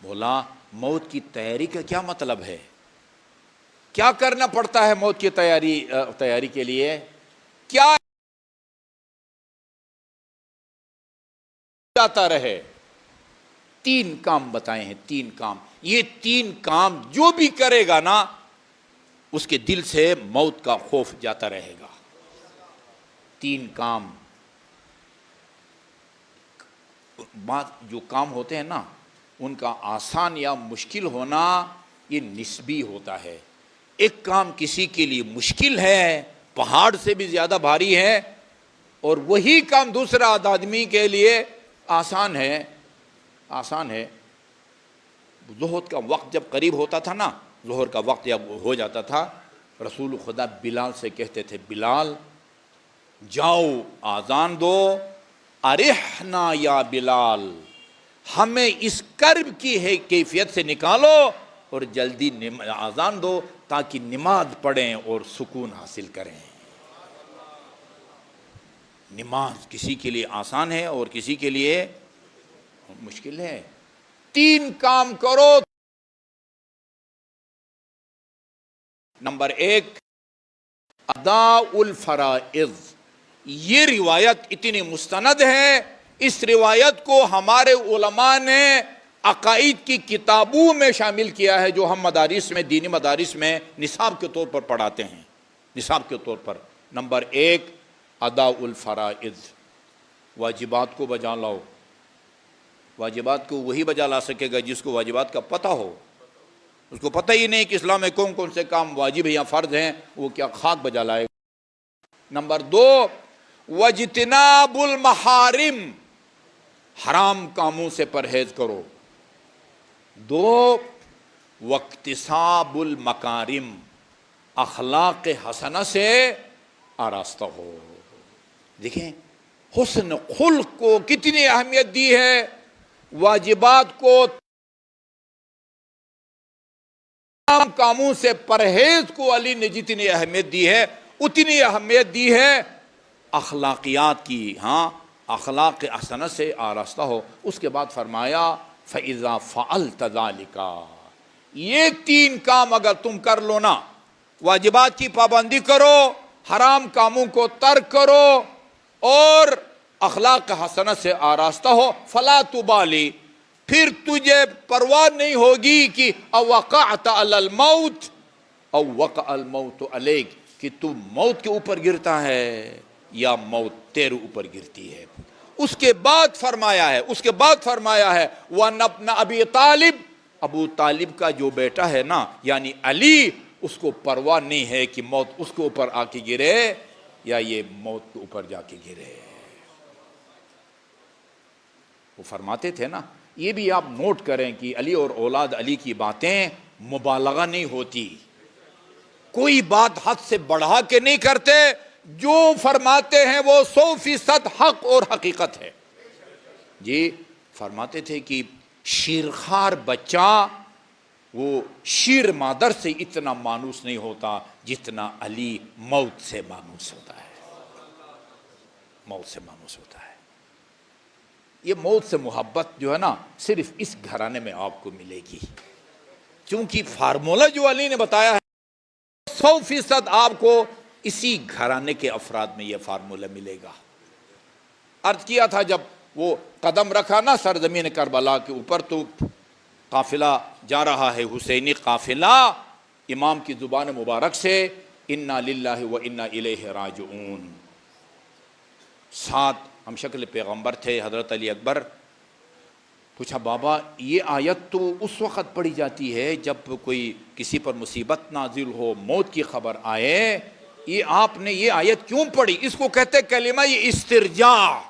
بولا موت کی تیاری کا کیا مطلب ہے؟ کیا کرنا پڑتا ہے موت کی تیاری کے لیے؟ کیا جاتا رہے؟ 3 کام بتائے ہیں، 3 کام۔ یہ 3 کام جو بھی کرے گا نا اس کے دل سے موت کا خوف جاتا رہے گا۔ 3 کام، بات جو کام ہوتے ہیں نا ان کا آسان یا مشکل ہونا یہ نسبی ہوتا ہے۔ ایک کام کسی کے لیے مشکل ہے، پہاڑ سے بھی زیادہ بھاری ہے، اور وہی کام دوسرا آدمی کے لیے آسان ہے۔ ظہر کا وقت جب قریب ہوتا تھا نا، ظہر کا وقت جب ہو جاتا تھا رسول خدا بلال سے کہتے تھے بلال جاؤ آذان دو، ارحنا یا بلال، ہمیں اس کرب کی ہے کیفیت سے نکالو اور جلدی آذان دو تاکہ نماز پڑھیں اور سکون حاصل کریں۔ نماز کسی کے لیے آسان ہے اور کسی کے لیے مشکل ہے۔ 3 کام کرو۔ نمبر 1 ادا الفرائض، یہ روایت اتنی مستند ہے، اس روایت کو ہمارے علماء نے عقائد کی کتابوں میں شامل کیا ہے جو ہم مدارس میں، دینی مدارس میں نصاب کے طور پر پڑھاتے ہیں، نصاب کے طور پر۔ نمبر 1 ادا الفرائض، واجبات کو بجا لاؤ۔ واجبات کو وہی بجا لا سکے گا جس کو واجبات کا پتہ ہو۔ اس کو پتہ ہی نہیں کہ اسلام میں کون کون سے کام واجب یا فرض ہیں، وہ کیا خاک بجا لائے گا۔ نمبر 2 واجتناب المحارم، حرام کاموں سے پرہیز کرو۔ 2 واکتساب المکارم، اخلاق حسنہ سے آراستہ ہو۔ دیکھیں حسن خلق کو کتنی اہمیت دی ہے، واجبات کو، تمام کاموں سے پرہیز کو علی نے جتنی اہمیت دی ہے اتنی اہمیت دی ہے اخلاقیات کی۔ ہاں اخلاق حسنہ سے آراستہ ہو۔ اس کے بعد فرمایا فَإِذَا فَعَلْتَ ذَلِكَ، یہ 3 کام اگر تم کر لو نا، واجبات کی پابندی کرو، حرام کاموں کو ترک کرو اور اخلاق حسنہ سے آراستہ ہو، فَلَا تُبَالِي، پھر تجھے پرواہ نہیں ہوگی کہ اوقعت علی الموت او وقع الموت علیک، کہ تو موت کے اوپر گرتا ہے یا موت تیرے اوپر گرتی ہے۔ اس کے بعد فرمایا ہے وَأَنَّ ابْنَ أَبِي طالب، ابو طالب کا جو بیٹا ہے نا یعنی علی، اس کو پرواہ نہیں ہے کہ موت اس کے اوپر آ کے گرے یا یہ موت کے اوپر جا کے گرے۔ وہ فرماتے تھے نا، یہ بھی آپ نوٹ کریں کہ علی اور اولاد علی کی باتیں مبالغہ نہیں ہوتی، کوئی بات حد سے بڑھا کے نہیں کرتے، جو فرماتے ہیں وہ 100% حق اور حقیقت ہے۔ جی فرماتے تھے کہ شیرخوار بچہ وہ شیر مادر سے اتنا مانوس نہیں ہوتا جتنا علی موت سے مانوس ہوتا ہے، موت سے مانوس ہوتا ہے۔ یہ موت سے محبت جو ہے نا صرف اس گھرانے میں آپ کو ملے گی، کیونکہ فارمولہ جو علی نے بتایا ہے 100% آپ کو اسی گھرانے کے افراد میں یہ فارمولہ ملے گا۔ عرض کیا تھا جب وہ قدم رکھا نا سرزمین کربلا کے اوپر تو قافلہ جا رہا ہے، حسینی قافلہ، امام کی زبان مبارک سے انا للہ و انا الیہ راجعون، ساتھ ہم شکل پیغمبر تھے حضرت علی اکبر۔ پوچھا بابا یہ آیت تو اس وقت پڑھی جاتی ہے جب کوئی کسی پر مصیبت نازل ہو، موت کی خبر آئے، یہ آپ نے یہ آیت کیوں پڑھی؟ اس کو کہتے کلمہ استرجاع۔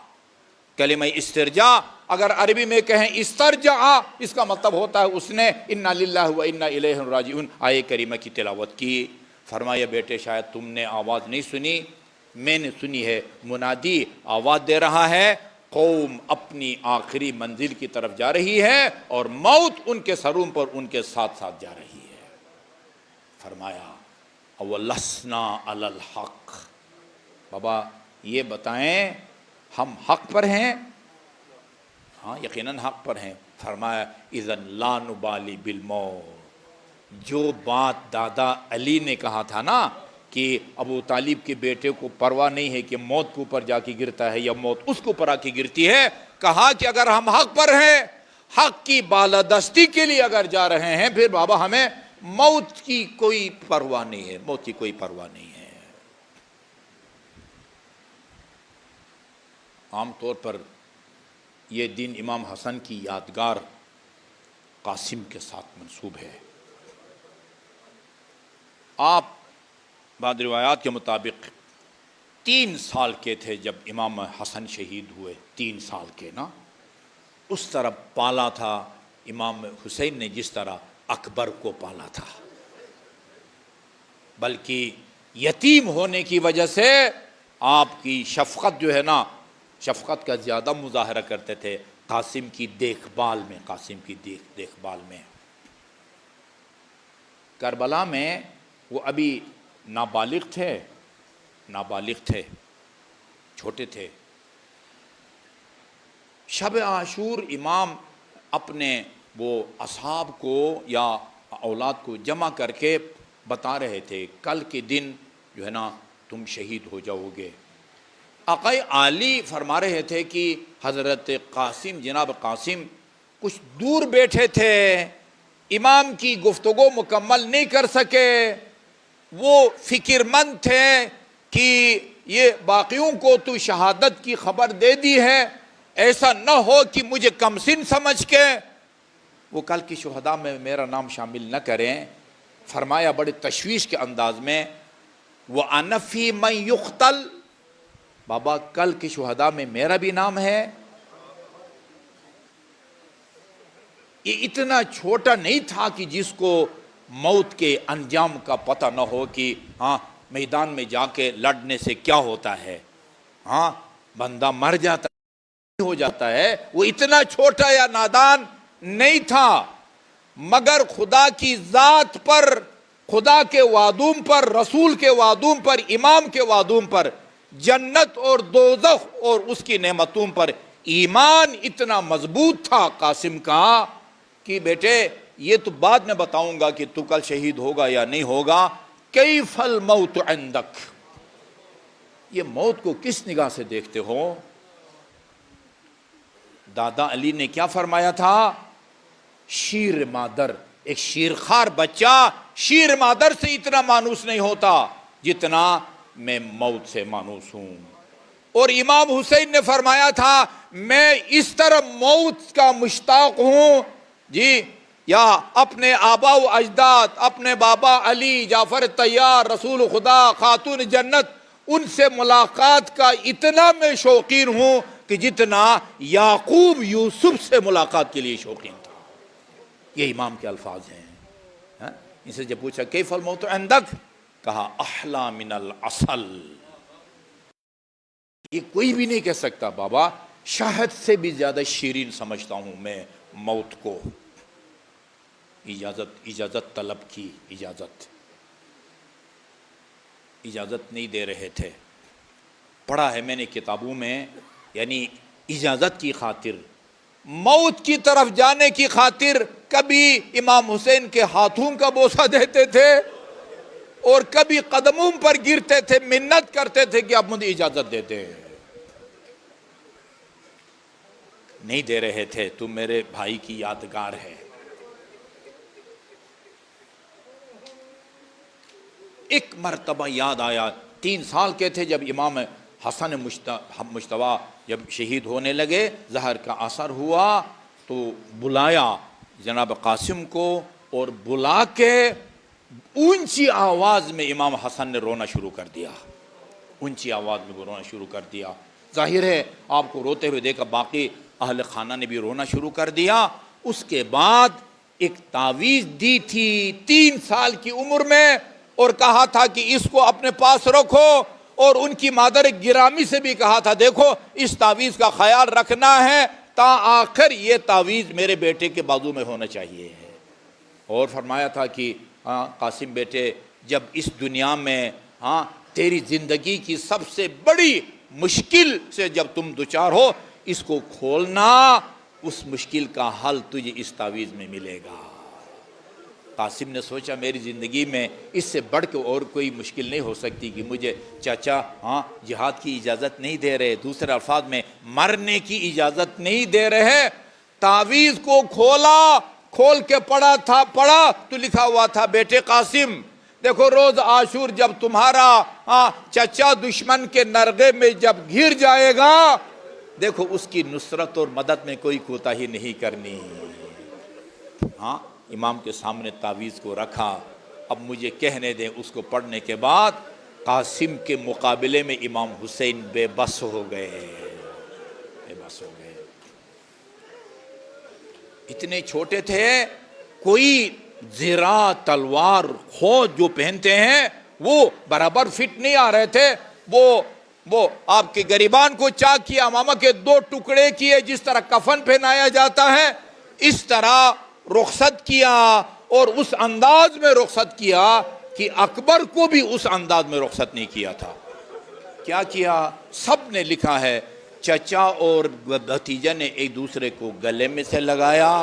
کلمہ استرجاع اگر عربی میں کہیں استرجع، اس کا مطلب ہوتا ہے اس نے انا للہ و انا الیہ راجعون آیہ کریمہ کی تلاوت کی۔ فرمایا بیٹے شاید تم نے آواز نہیں سنی، میں نے سنی ہے، منادی آواز دے رہا ہے، قوم اپنی آخری منزل کی طرف جا رہی ہے اور موت ان کے سروں پر ان کے ساتھ ساتھ جا رہی ہے۔ فرمایا اولسنا علی الحق، بابا یہ بتائیں ہم حق پر ہیں؟ ہاں یقیناً حق پر ہیں۔ فرمایا اذن لا نبالی بالموت، جو بات دادا علی نے کہا تھا نا کہ ابو طالب کے بیٹے کو پرواہ نہیں ہے کہ موت کے اوپر جا کے گرتا ہے یا موت اس کے اوپر آ کے گرتی ہے، کہا کہ اگر ہم حق پر ہیں، حق کی بالادستی کے لیے اگر جا رہے ہیں، پھر بابا ہمیں موت کی کوئی پرواہ نہیں ہے، موت کی کوئی پرواہ نہیں ہے۔ عام طور پر یہ دن امام حسن کی یادگار قاسم کے ساتھ منسوب ہے۔ آپ بعض روایات کے مطابق 3 سال کے تھے جب امام حسن شہید ہوئے، 3 سال کے نا، اس طرح پالا تھا امام حسین نے جس طرح اکبر کو پالا تھا۔ بلکہ یتیم ہونے کی وجہ سے آپ کی شفقت جو ہے نا، شفقت کا زیادہ مظاہرہ کرتے تھے قاسم کی دیکھ بھال میں، قاسم کی دیکھ بھال میں۔ کربلا میں وہ ابھی نابالغ تھے، چھوٹے تھے۔ شب عاشور امام اپنے وہ اصحاب کو یا اولاد کو جمع کر کے بتا رہے تھے کل کے دن جو ہے نا تم شہید ہو جاؤ گے۔ آقا عالی فرما رہے تھے کہ حضرت قاسم، جناب قاسم کچھ دور بیٹھے تھے، امام کی گفتگو مکمل نہیں کر سکے، وہ فکر مند تھے کہ یہ باقیوں کو تو شہادت کی خبر دے دی ہے، ایسا نہ ہو کہ مجھے کم سن سمجھ کے وہ کل کی شہداء میں میرا نام شامل نہ کریں۔ فرمایا بڑے تشویش کے انداز میں، وَأَنَا فِي مَن يُقْتَلْ، بابا کل کی شہداء میں میرا بھی نام ہے۔ یہ اتنا چھوٹا نہیں تھا کہ جس کو موت کے انجام کا پتہ نہ ہو کہ ہاں میدان میں جا کے لڑنے سے کیا ہوتا ہے، ہاں بندہ مر جاتا ہو جاتا ہے۔ وہ اتنا چھوٹا یا نادان نہیں تھا، مگر خدا کی ذات پر، خدا کے وعدوں پر، رسول کے وعدوں پر، امام کے وعدوں پر، جنت اور دوزخ اور اس کی نعمتوں پر ایمان اتنا مضبوط تھا قاسم کا کہ بیٹے یہ تو بعد میں بتاؤں گا کہ تو کل شہید ہوگا یا نہیں ہوگا، کیف الموت عندک، یہ موت کو کس نگاہ سے دیکھتے ہو؟ دادا علی نے کیا فرمایا تھا؟ شیر مادر، ایک شیرخوار بچہ شیر مادر سے اتنا مانوس نہیں ہوتا جتنا میں موت سے مانوس ہوں۔ اور امام حسین نے فرمایا تھا میں اس طرح موت کا مشتاق ہوں جی، یا اپنے آبا و اجداد، اپنے بابا علی، جعفر طیار، رسول خدا، خاتون جنت، ان سے ملاقات کا اتنا میں شوقین ہوں کہ جتنا یعقوب یوسف سے ملاقات کے لیے شوقین تھا۔ یہ امام کے الفاظ ہیں۔ ان سے جب پوچھا کیف الموت عندک، کہا احلا من العسل، یہ کوئی بھی نہیں کہہ سکتا بابا، شہد سے بھی زیادہ شیرین سمجھتا ہوں میں موت کو۔ اجازت طلب کی، اجازت نہیں دے رہے تھے۔ پڑھا ہے میں نے کتابوں میں، یعنی اجازت کی خاطر، موت کی طرف جانے کی خاطر کبھی امام حسین کے ہاتھوں کا بوسہ دیتے تھے اور کبھی قدموں پر گرتے تھے، منت کرتے تھے کہ آپ مجھے اجازت دے دیں۔ نہیں دے رہے تھے، تم میرے بھائی کی یادگار ہے۔ ایک مرتبہ یاد آیا، 3 سال کے تھے جب امام حسن مجتبیٰ جب شہید ہونے لگے، زہر کا اثر ہوا تو بلایا جناب قاسم کو، اور بلا کے اونچی آواز میں امام حسن نے رونا شروع کر دیا، اونچی آواز میں رونا شروع کر دیا۔ ظاہر ہے آپ کو روتے ہوئے دیکھا، باقی اہل خانہ نے بھی رونا شروع کر دیا۔ اس کے بعد ایک تعویذ دی تھی 3 سال کی عمر میں، اور کہا تھا کہ اس کو اپنے پاس رکھو، اور ان کی مادر گرامی سے بھی کہا تھا دیکھو اس تعویذ کا خیال رکھنا ہے تا آخر یہ تعویذ میرے بیٹے کے بازو میں ہونا چاہیے۔ اور فرمایا تھا کہ قاسم بیٹے، جب اس دنیا میں تیری زندگی کی سب سے بڑی مشکل سے جب تم دوچار ہو، اس کو کھولنا، اس مشکل کا حل تجھے اس تعویذ میں ملے گا۔ قاسم نے سوچا میری زندگی میں اس سے بڑھ کے اور کوئی مشکل نہیں ہو سکتی کہ مجھے چاچا جہاد کی اجازت نہیں دے رہے، دوسرے الفاظ میں مرنے کی اجازت نہیں دے رہے۔ تعویذ کو کھولا، کھول کے پڑھا تو لکھا ہوا تھا بیٹے قاسم دیکھو، روز عاشور جب تمہارا چچا دشمن کے نرغے میں جب گر جائے گا، دیکھو اس کی نصرت اور مدد میں کوئی کوتاہی نہیں کرنی۔ امام کے سامنے تعویذ کو رکھا۔ اب مجھے کہنے دیں، اس کو پڑھنے کے بعد قاسم کے مقابلے میں امام حسین بے بس ہو گئے، اتنے چھوٹے تھے۔ کوئی زرہ تلوار خوج جو پہنتے ہیں وہ برابر فٹ نہیں آ رہے تھے. وہ آپ کے گریبان کو چاک کیا, امامہ کے 2 ٹکڑے کیے, جس طرح کفن پہنایا جاتا ہے اس طرح رخصت کیا, اور اس انداز میں رخصت کیا کہ اکبر کو بھی اس انداز میں رخصت نہیں کیا تھا. کیا کیا؟ سب نے لکھا ہے چچا اور بھتیجا نے ایک دوسرے کو گلے میں سے لگایا.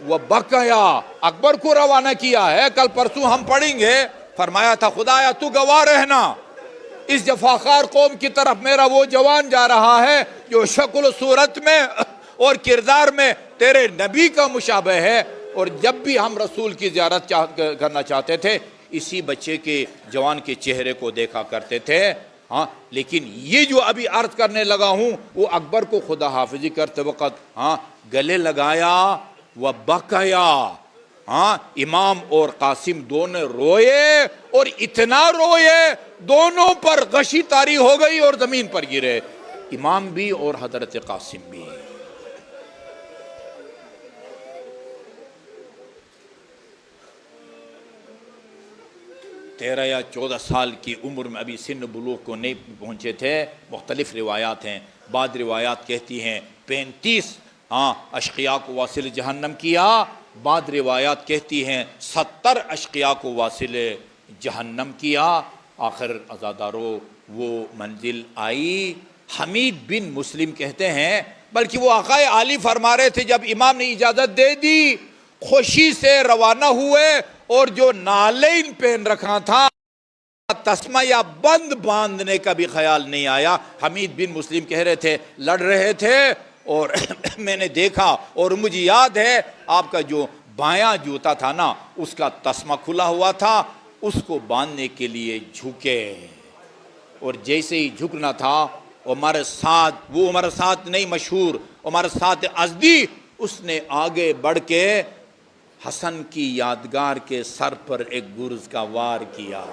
وہ بکیا, اکبر کو روانہ کیا ہے. کل پرسوں ہم پڑھیں گے, فرمایا تھا خدایا تو گواہ رہنا, اس جفاخار قوم کی طرف میرا وہ جوان جا رہا ہے جو شکل و صورت میں اور کردار میں تیرے نبی کا مشابہ ہے. اور جب بھی ہم رسول کی زیارت کرنا چاہتے تھے اسی بچے کے جوان کے چہرے کو دیکھا کرتے تھے. ہاں, لیکن یہ جو ابھی عرض کرنے لگا ہوں وہ اکبر کو خدا حافظی کرتے وقت گلے لگایا. وہ بکیا, امام اور قاسم دونوں روئے, اور اتنا روئے دونوں پر غشی طاری ہو گئی اور زمین پر گرے, امام بھی اور حضرت قاسم بھی. تیرہ یا 14 سال کی عمر میں ابھی سن بلوغ کو نہیں پہنچے تھے. مختلف روایات ہیں, بعض روایات کہتی ہیں 35 اشقیاء کو واصل جہنم کیا, بعض روایات کہتی ہیں 70 اشقیاء کو واصل جہنم کیا. آخر عزادارو وہ منزل آئی. حمید بن مسلم کہتے ہیں, بلکہ وہ آقائے عالی فرما رہے تھے جب امام نے اجازت دے دی خوشی سے روانہ ہوئے, اور جو نالین پہن رکھا تھا تسمہ یا بند باندھنے کا بھی خیال نہیں آیا. حمید بن مسلم کہہ رہے تھے لڑ رہے تھے اور میں نے دیکھا اور مجھے یاد ہے آپ کا جو بایاں جوتا تھا نا اس کا تسمہ کھلا ہوا تھا, اس کو باندھنے کے لیے جھکے, اور جیسے ہی جھکنا تھا عمر سعد, وہ عمر سعد نہیں مشہور عمر سعد ازدی, اس نے آگے بڑھ کے حسن کی یادگار کے سر پر ایک گرز کا وار کیا.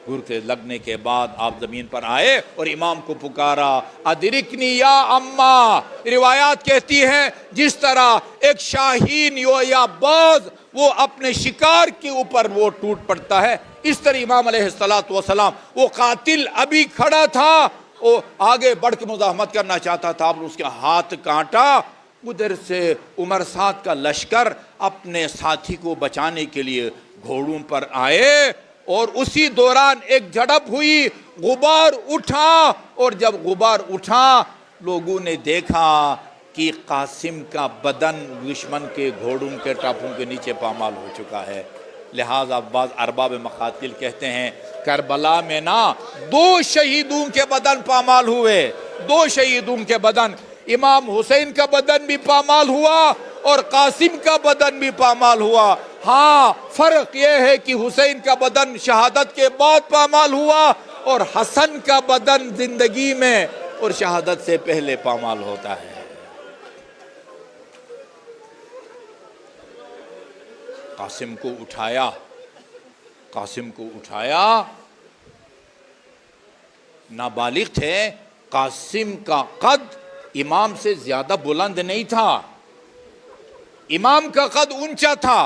گرز کے لگنے کے بعد آپ زمین پر آئے اور امام کو پکارا ادرکنی یا اماں. روایات کہتی ہیں جس طرح ایک شاہین یا باز وہ اپنے شکار کے اوپر وہ ٹوٹ پڑتا ہے, اس طرح امام علیہ السلام وہ قاتل ابھی کھڑا تھا, وہ آگے بڑھ کے مزاحمت کرنا چاہتا تھا, آپ نے اس کے ہاتھ کاٹا. ادھر سے عمر سعد کا لشکر اپنے ساتھی کو بچانے کے لیے گھوڑوں پر آئے, اور اسی دوران ایک جھڑپ ہوئی, غبار اٹھا, اور جب غبار اٹھا لوگوں نے دیکھا کہ قاسم کا بدن دشمن کے گھوڑوں کے ٹاپوں کے نیچے پامال ہو چکا ہے. لہٰذا بعض ارباب مقاتل کہتے ہیں کربلا میں 2 شہیدوں کے بدن پامال ہوئے, 2 شہیدوں کے بدن, امام حسین کا بدن بھی پامال ہوا اور قاسم کا بدن بھی پامال ہوا. ہاں, فرق یہ ہے کہ حسین کا بدن شہادت کے بعد پامال ہوا اور حسن کا بدن زندگی میں اور شہادت سے پہلے پامال ہوتا ہے. قاسم کو اٹھایا, نابالغ تھے. قاسم کا قد امام سے زیادہ بلند نہیں تھا, امام کا قد اونچا تھا.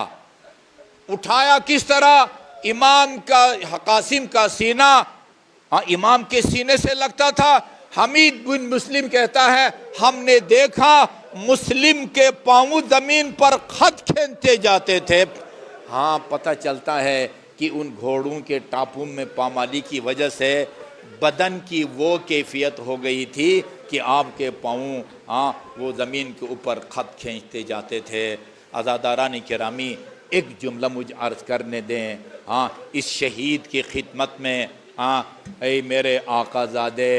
اٹھایا کس طرح؟ امام کا قاسم کا سینہ امام کے سینے سے لگتا تھا. حمید بن مسلم کہتا ہے ہم نے دیکھا مسلم کے پاؤں زمین پر خط کھینچتے جاتے تھے. ہاں, پتہ چلتا ہے کہ ان گھوڑوں کے ٹاپوں میں پامالی کی وجہ سے بدن کی وہ کیفیت ہو گئی تھی کہ آپ کے پاؤں وہ زمین کے اوپر خط کھینچتے جاتے تھے. عزاداران کرامی, ایک جملہ مجھ عرض کرنے دیں. اس شہید کی خدمت میں اے میرے آقا زادے,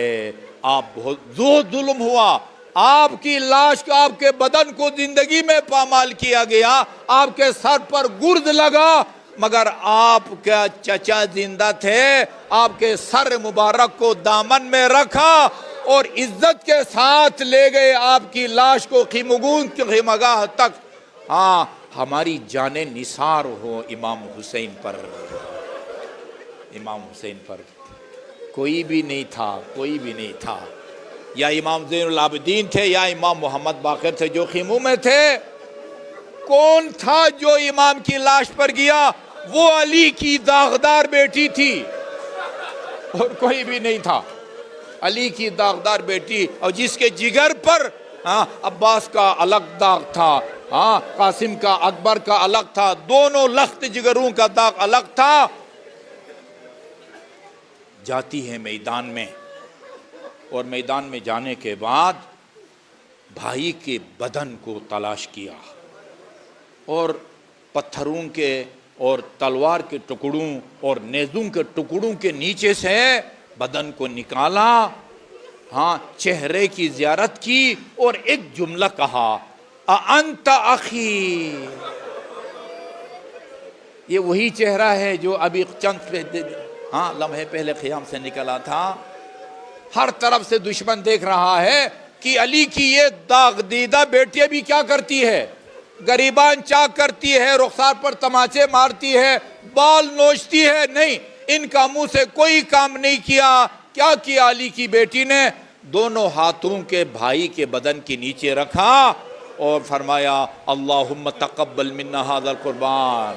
آپ بہت ظلم ہوا. آپ کی لاش کو, آپ کے بدن کو زندگی میں پامال کیا گیا, آپ کے سر پر گرد لگا, مگر آپ کا چچا زندہ تھے, آپ کے سر مبارک کو دامن میں رکھا اور عزت کے ساتھ لے گئے آپ کی لاش کو خیمگون کی خیمگاہ تک. ہماری جانیں نثار ہو امام حسین پر. امام حسین پر کوئی بھی نہیں تھا. یا امام زین العابدین تھے یا امام محمد باقر تھے جو خیموں میں تھے. کون تھا جو امام کی لاش پر گیا؟ وہ علی کی داغدار بیٹی تھی اور کوئی بھی نہیں تھا. علی کی داغدار بیٹی، اور جس کے جگر پر عباس کا الگ داغ تھا، قاسم کا، اکبر کا الگ تھا، دونوں لخت جگروں کا داغ الگ تھا. جاتی ہے میدان میں، اور میدان میں جانے کے بعد بھائی کے بدن کو تلاش کیا اور پتھروں کے اور تلوار کے ٹکڑوں اور نیزوں کے ٹکڑوں کے نیچے سے بدن کو نکالا، چہرے کی زیارت کی اور ایک جملہ کہا، اَأَنْتَ أَخِي. یہ وہی چہرہ ہے جو ابھی چند لمحے پہلے خیام سے نکلا تھا. ہر طرف سے دشمن دیکھ رہا ہے کہ علی کی یہ داغ دیدہ بیٹی ابھی کیا کرتی ہے، گریبان چاک کرتی ہے، رخسار پر تماچے مارتی ہے، بال نوچتی ہے. نہیں، ان کا منہ سے کوئی کام نہیں کیا. کیا کیا علی کی بیٹی نے؟ دونوں ہاتھوں کے بھائی کے بدن کے نیچے رکھا اور فرمایا، اللہم تقبل منا ھذا القربان.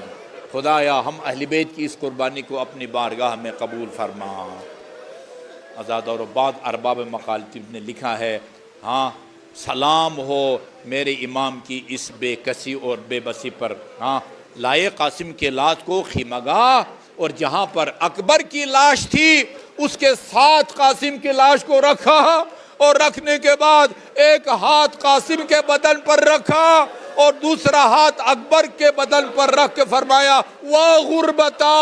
خدایا ہم اہل بیت کی اس قربانی کو اپنی بارگاہ میں قبول فرما. آزاد اور بعد ارباب مقالب نے لکھا ہے، سلام ہو میرے امام کی اس بے کسی اور بے بسی پر. لائے قاسم کے لاش کو خیمگاہ، اور جہاں پر اکبر کی لاش تھی اس کے ساتھ قاسم کی لاش کو رکھا، اور رکھنے کے بعد ایک ہاتھ قاسم کے بدن پر رکھا اور دوسرا ہاتھ اکبر کے بدن پر رکھ کے فرمایا، واہ غربتا،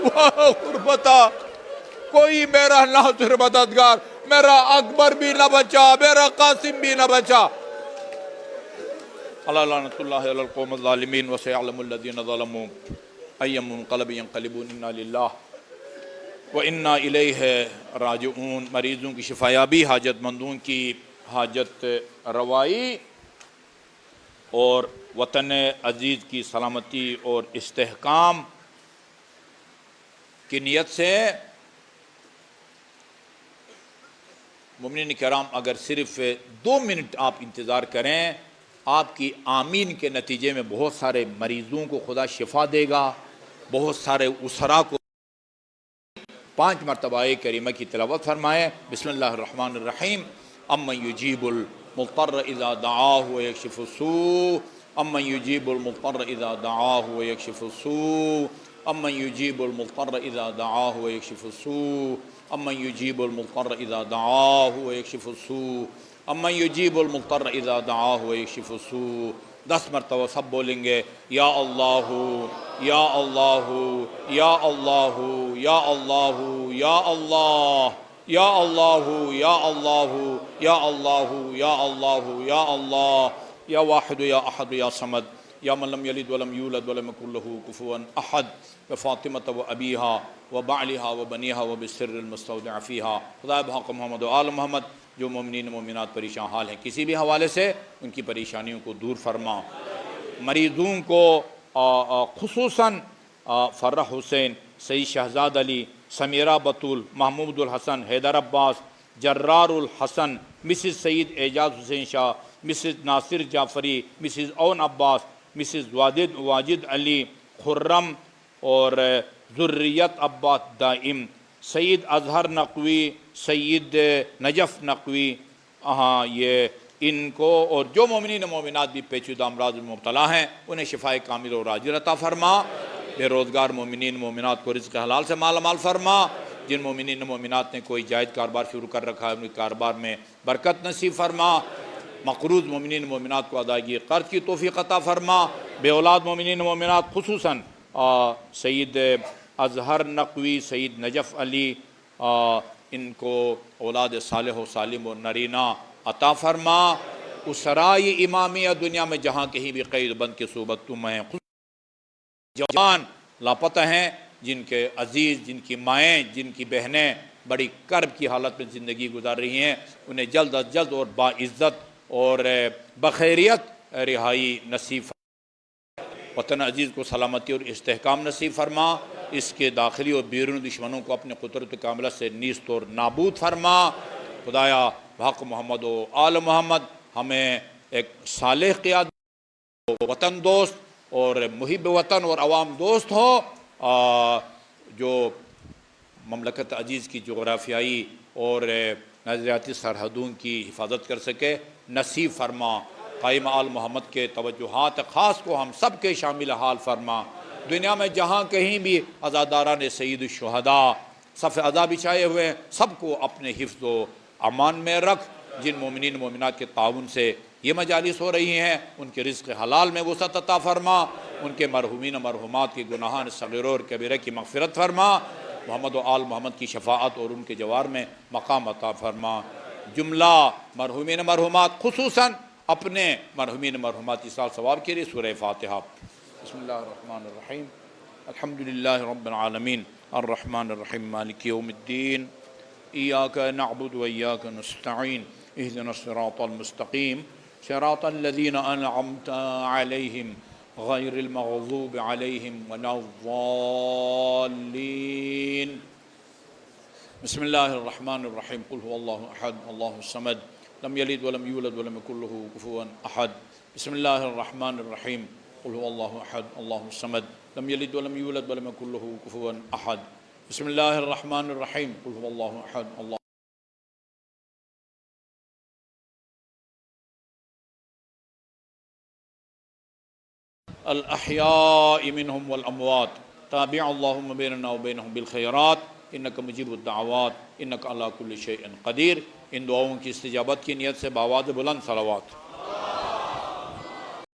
واہ غربتا، کوئی میرا ناصر مددگار، میرا اکبر بھی نہ بچا، میرا قاسم بھی نہ بچا. اللہ لعنت اللہ علی القوم الظالمین وسيعلم الذین ظلموا أي منقلب ينقلبون. انا للہ وإنا الیہ راجعون. مریضوں کی شفایابی، حاجت مندوں کی حاجت روائی اور وطن عزیز کی سلامتی اور استحکام کی نیت سے مومنین کرام اگر صرف 2 منٹ آپ انتظار کریں، آپ کی آمین کے نتیجے میں بہت سارے مریضوں کو خدا شفا دے گا، بہت سارے اسرا کو. 5 مرتبہ کریمہ کی تلاوت فرمائیں. بسم اللہ الرحمن الرحیم. امن یجیب المضطر اذا دعاہ ویکشف السوء، امن یجیب المضطر اذا دعاہ ویکشف السوء، امن یجیب المضطر اذا دعاہ ویکشف السوء، امن یجیب المضطر اذا دعاہ ویکشف السوء، امن یجیب المضطر اذا دعاہ ویکشف السوء. 10 مرتبہ سب بولیں گے، یا اللہ یا اللہ یا اللہ یا اللہ یا اللہ یا اللہ یا اللہ یا اللہ یا اللہ یا اللہ یا واحد یا احد یا صمد یا من لم یلد ولم یولد ولم یکن له کفوا احد. بفاطمۃ و ابیہا و بعلہا و بنیہا و بالسر المستودع فیہا. خدا بحق محمد و آل محمد جو مومنین مومنات پریشان حال ہیں کسی بھی حوالے سے، ان کی پریشانیوں کو دور فرما. مریضوں کو خصوصاً فرح حسین، سید شہزاد علی، سمیرہ بطول، محمود الحسن، حیدر عباس، جرار الحسن، مسز سید اعجاز حسین شاہ، مسز ناصر جعفری، مسز اون عباس، مسز واجد علی، خرم اور ذریت عباس دائم، سید اظہر نقوی، سید نجف نقوی، یہ ان کو اور جو مومنین مومنات بھی پیچیدہ امراض میں مبتلا ہیں انہیں شفائے کامل اور عاجل عطا فرما. بے روزگار مومنین مومنات کو رزق حلال سے مالا مال فرما. جن مومنین مومنات نے کوئی جائز کاروبار شروع کر رکھا ہے ان کے کاروبار میں برکت نصیب فرما. مقروض مومنین مومنات کو ادائیگی قرض کی توفیق عطا فرما. بے اولاد مومنین مومنات خصوصاً سید اظہر نقوی، سید نجف علی، ان کو اولاد صالح و سالم و نرینہ عطا فرما. اسرائے امامیہ دنیا میں جہاں کہیں بھی قید بند کی صحبت تم ہیں، جوان لاپتہ ہیں، جن کے عزیز، جن کی مائیں، جن کی بہنیں بڑی کرب کی حالت میں زندگی گزار رہی ہیں، انہیں جلد از جلد اور باعزت اور بخیریت رہائی نصیب فرما. وطن عزیز کو سلامتی اور استحکام نصیب فرما. اس کے داخلی اور بیرون دشمنوں کو اپنے قدرت کاملہ سے نیست اور نابود فرما. خدایا بحق محمد و آل محمد ہمیں ایک صالح قیادت، وطن دوست اور محب وطن اور عوام دوست ہو، جو مملکت عزیز کی جغرافیائی اور نظریاتی سرحدوں کی حفاظت کر سکے، نصیب فرما۔ قائم آل محمد کے توجہات خاص کو ہم سب کے شامل حال فرما۔ دنیا میں جہاں کہیں بھی عزاداران سید الشہداء صف عزا بچھائے ہوئے ہیں، سب کو اپنے حفظ و امان میں رکھ۔ جن مومنین مومنات کے تعاون سے یہ مجالس ہو رہی ہیں، ان کے رزق حلال میں وسعت عطا فرما، ان کے مرحومین و مرحومات کے گناہان صغیرہ اور کبیرہ کی مغفرت فرما، محمد و آل محمد کی شفاعت اور ان کے جوار میں مقام عطا فرما۔ جملہ مرحومین مرحومات خصوصاً اپنے مرحومین مرحومات اصلاح ثواب کے لیے سورہ فاتحہ۔ بسم اللہ الرحمن الرحیم، الحمدللہ رب العالمین، الرحمن الرحیم، مالک یوم الدین، ایاک نعبد و ایاک نستعین، اہدنا الصراط المستقیم، صراط الذین انعمت علیہم غیر المغضوب علیہم ولا الضالین۔ بسم اللہ الرحمن الرحیم، قل هو اللہ احد اللہ الصمد لم یلد ولم یولد ولم یکن له کفوا احد۔ بسم اللہ الرحمن الرحیم، قل هو اللہ احد اللہ الصمد لم یلد ولم یولد ولم یکن له کفوا احد۔ بسم اللہ الرحمن الرحیم، قل هو اللہ احد اللہ الاحیاء منهم والاموات، تابع اللہم بیننا وبینہم بالخیرات انک مجیب الدعوات انک علی کل شیء قدیر۔ ان دعاؤں کی استجابت کی نیت سے بآواز بلند صلوات۔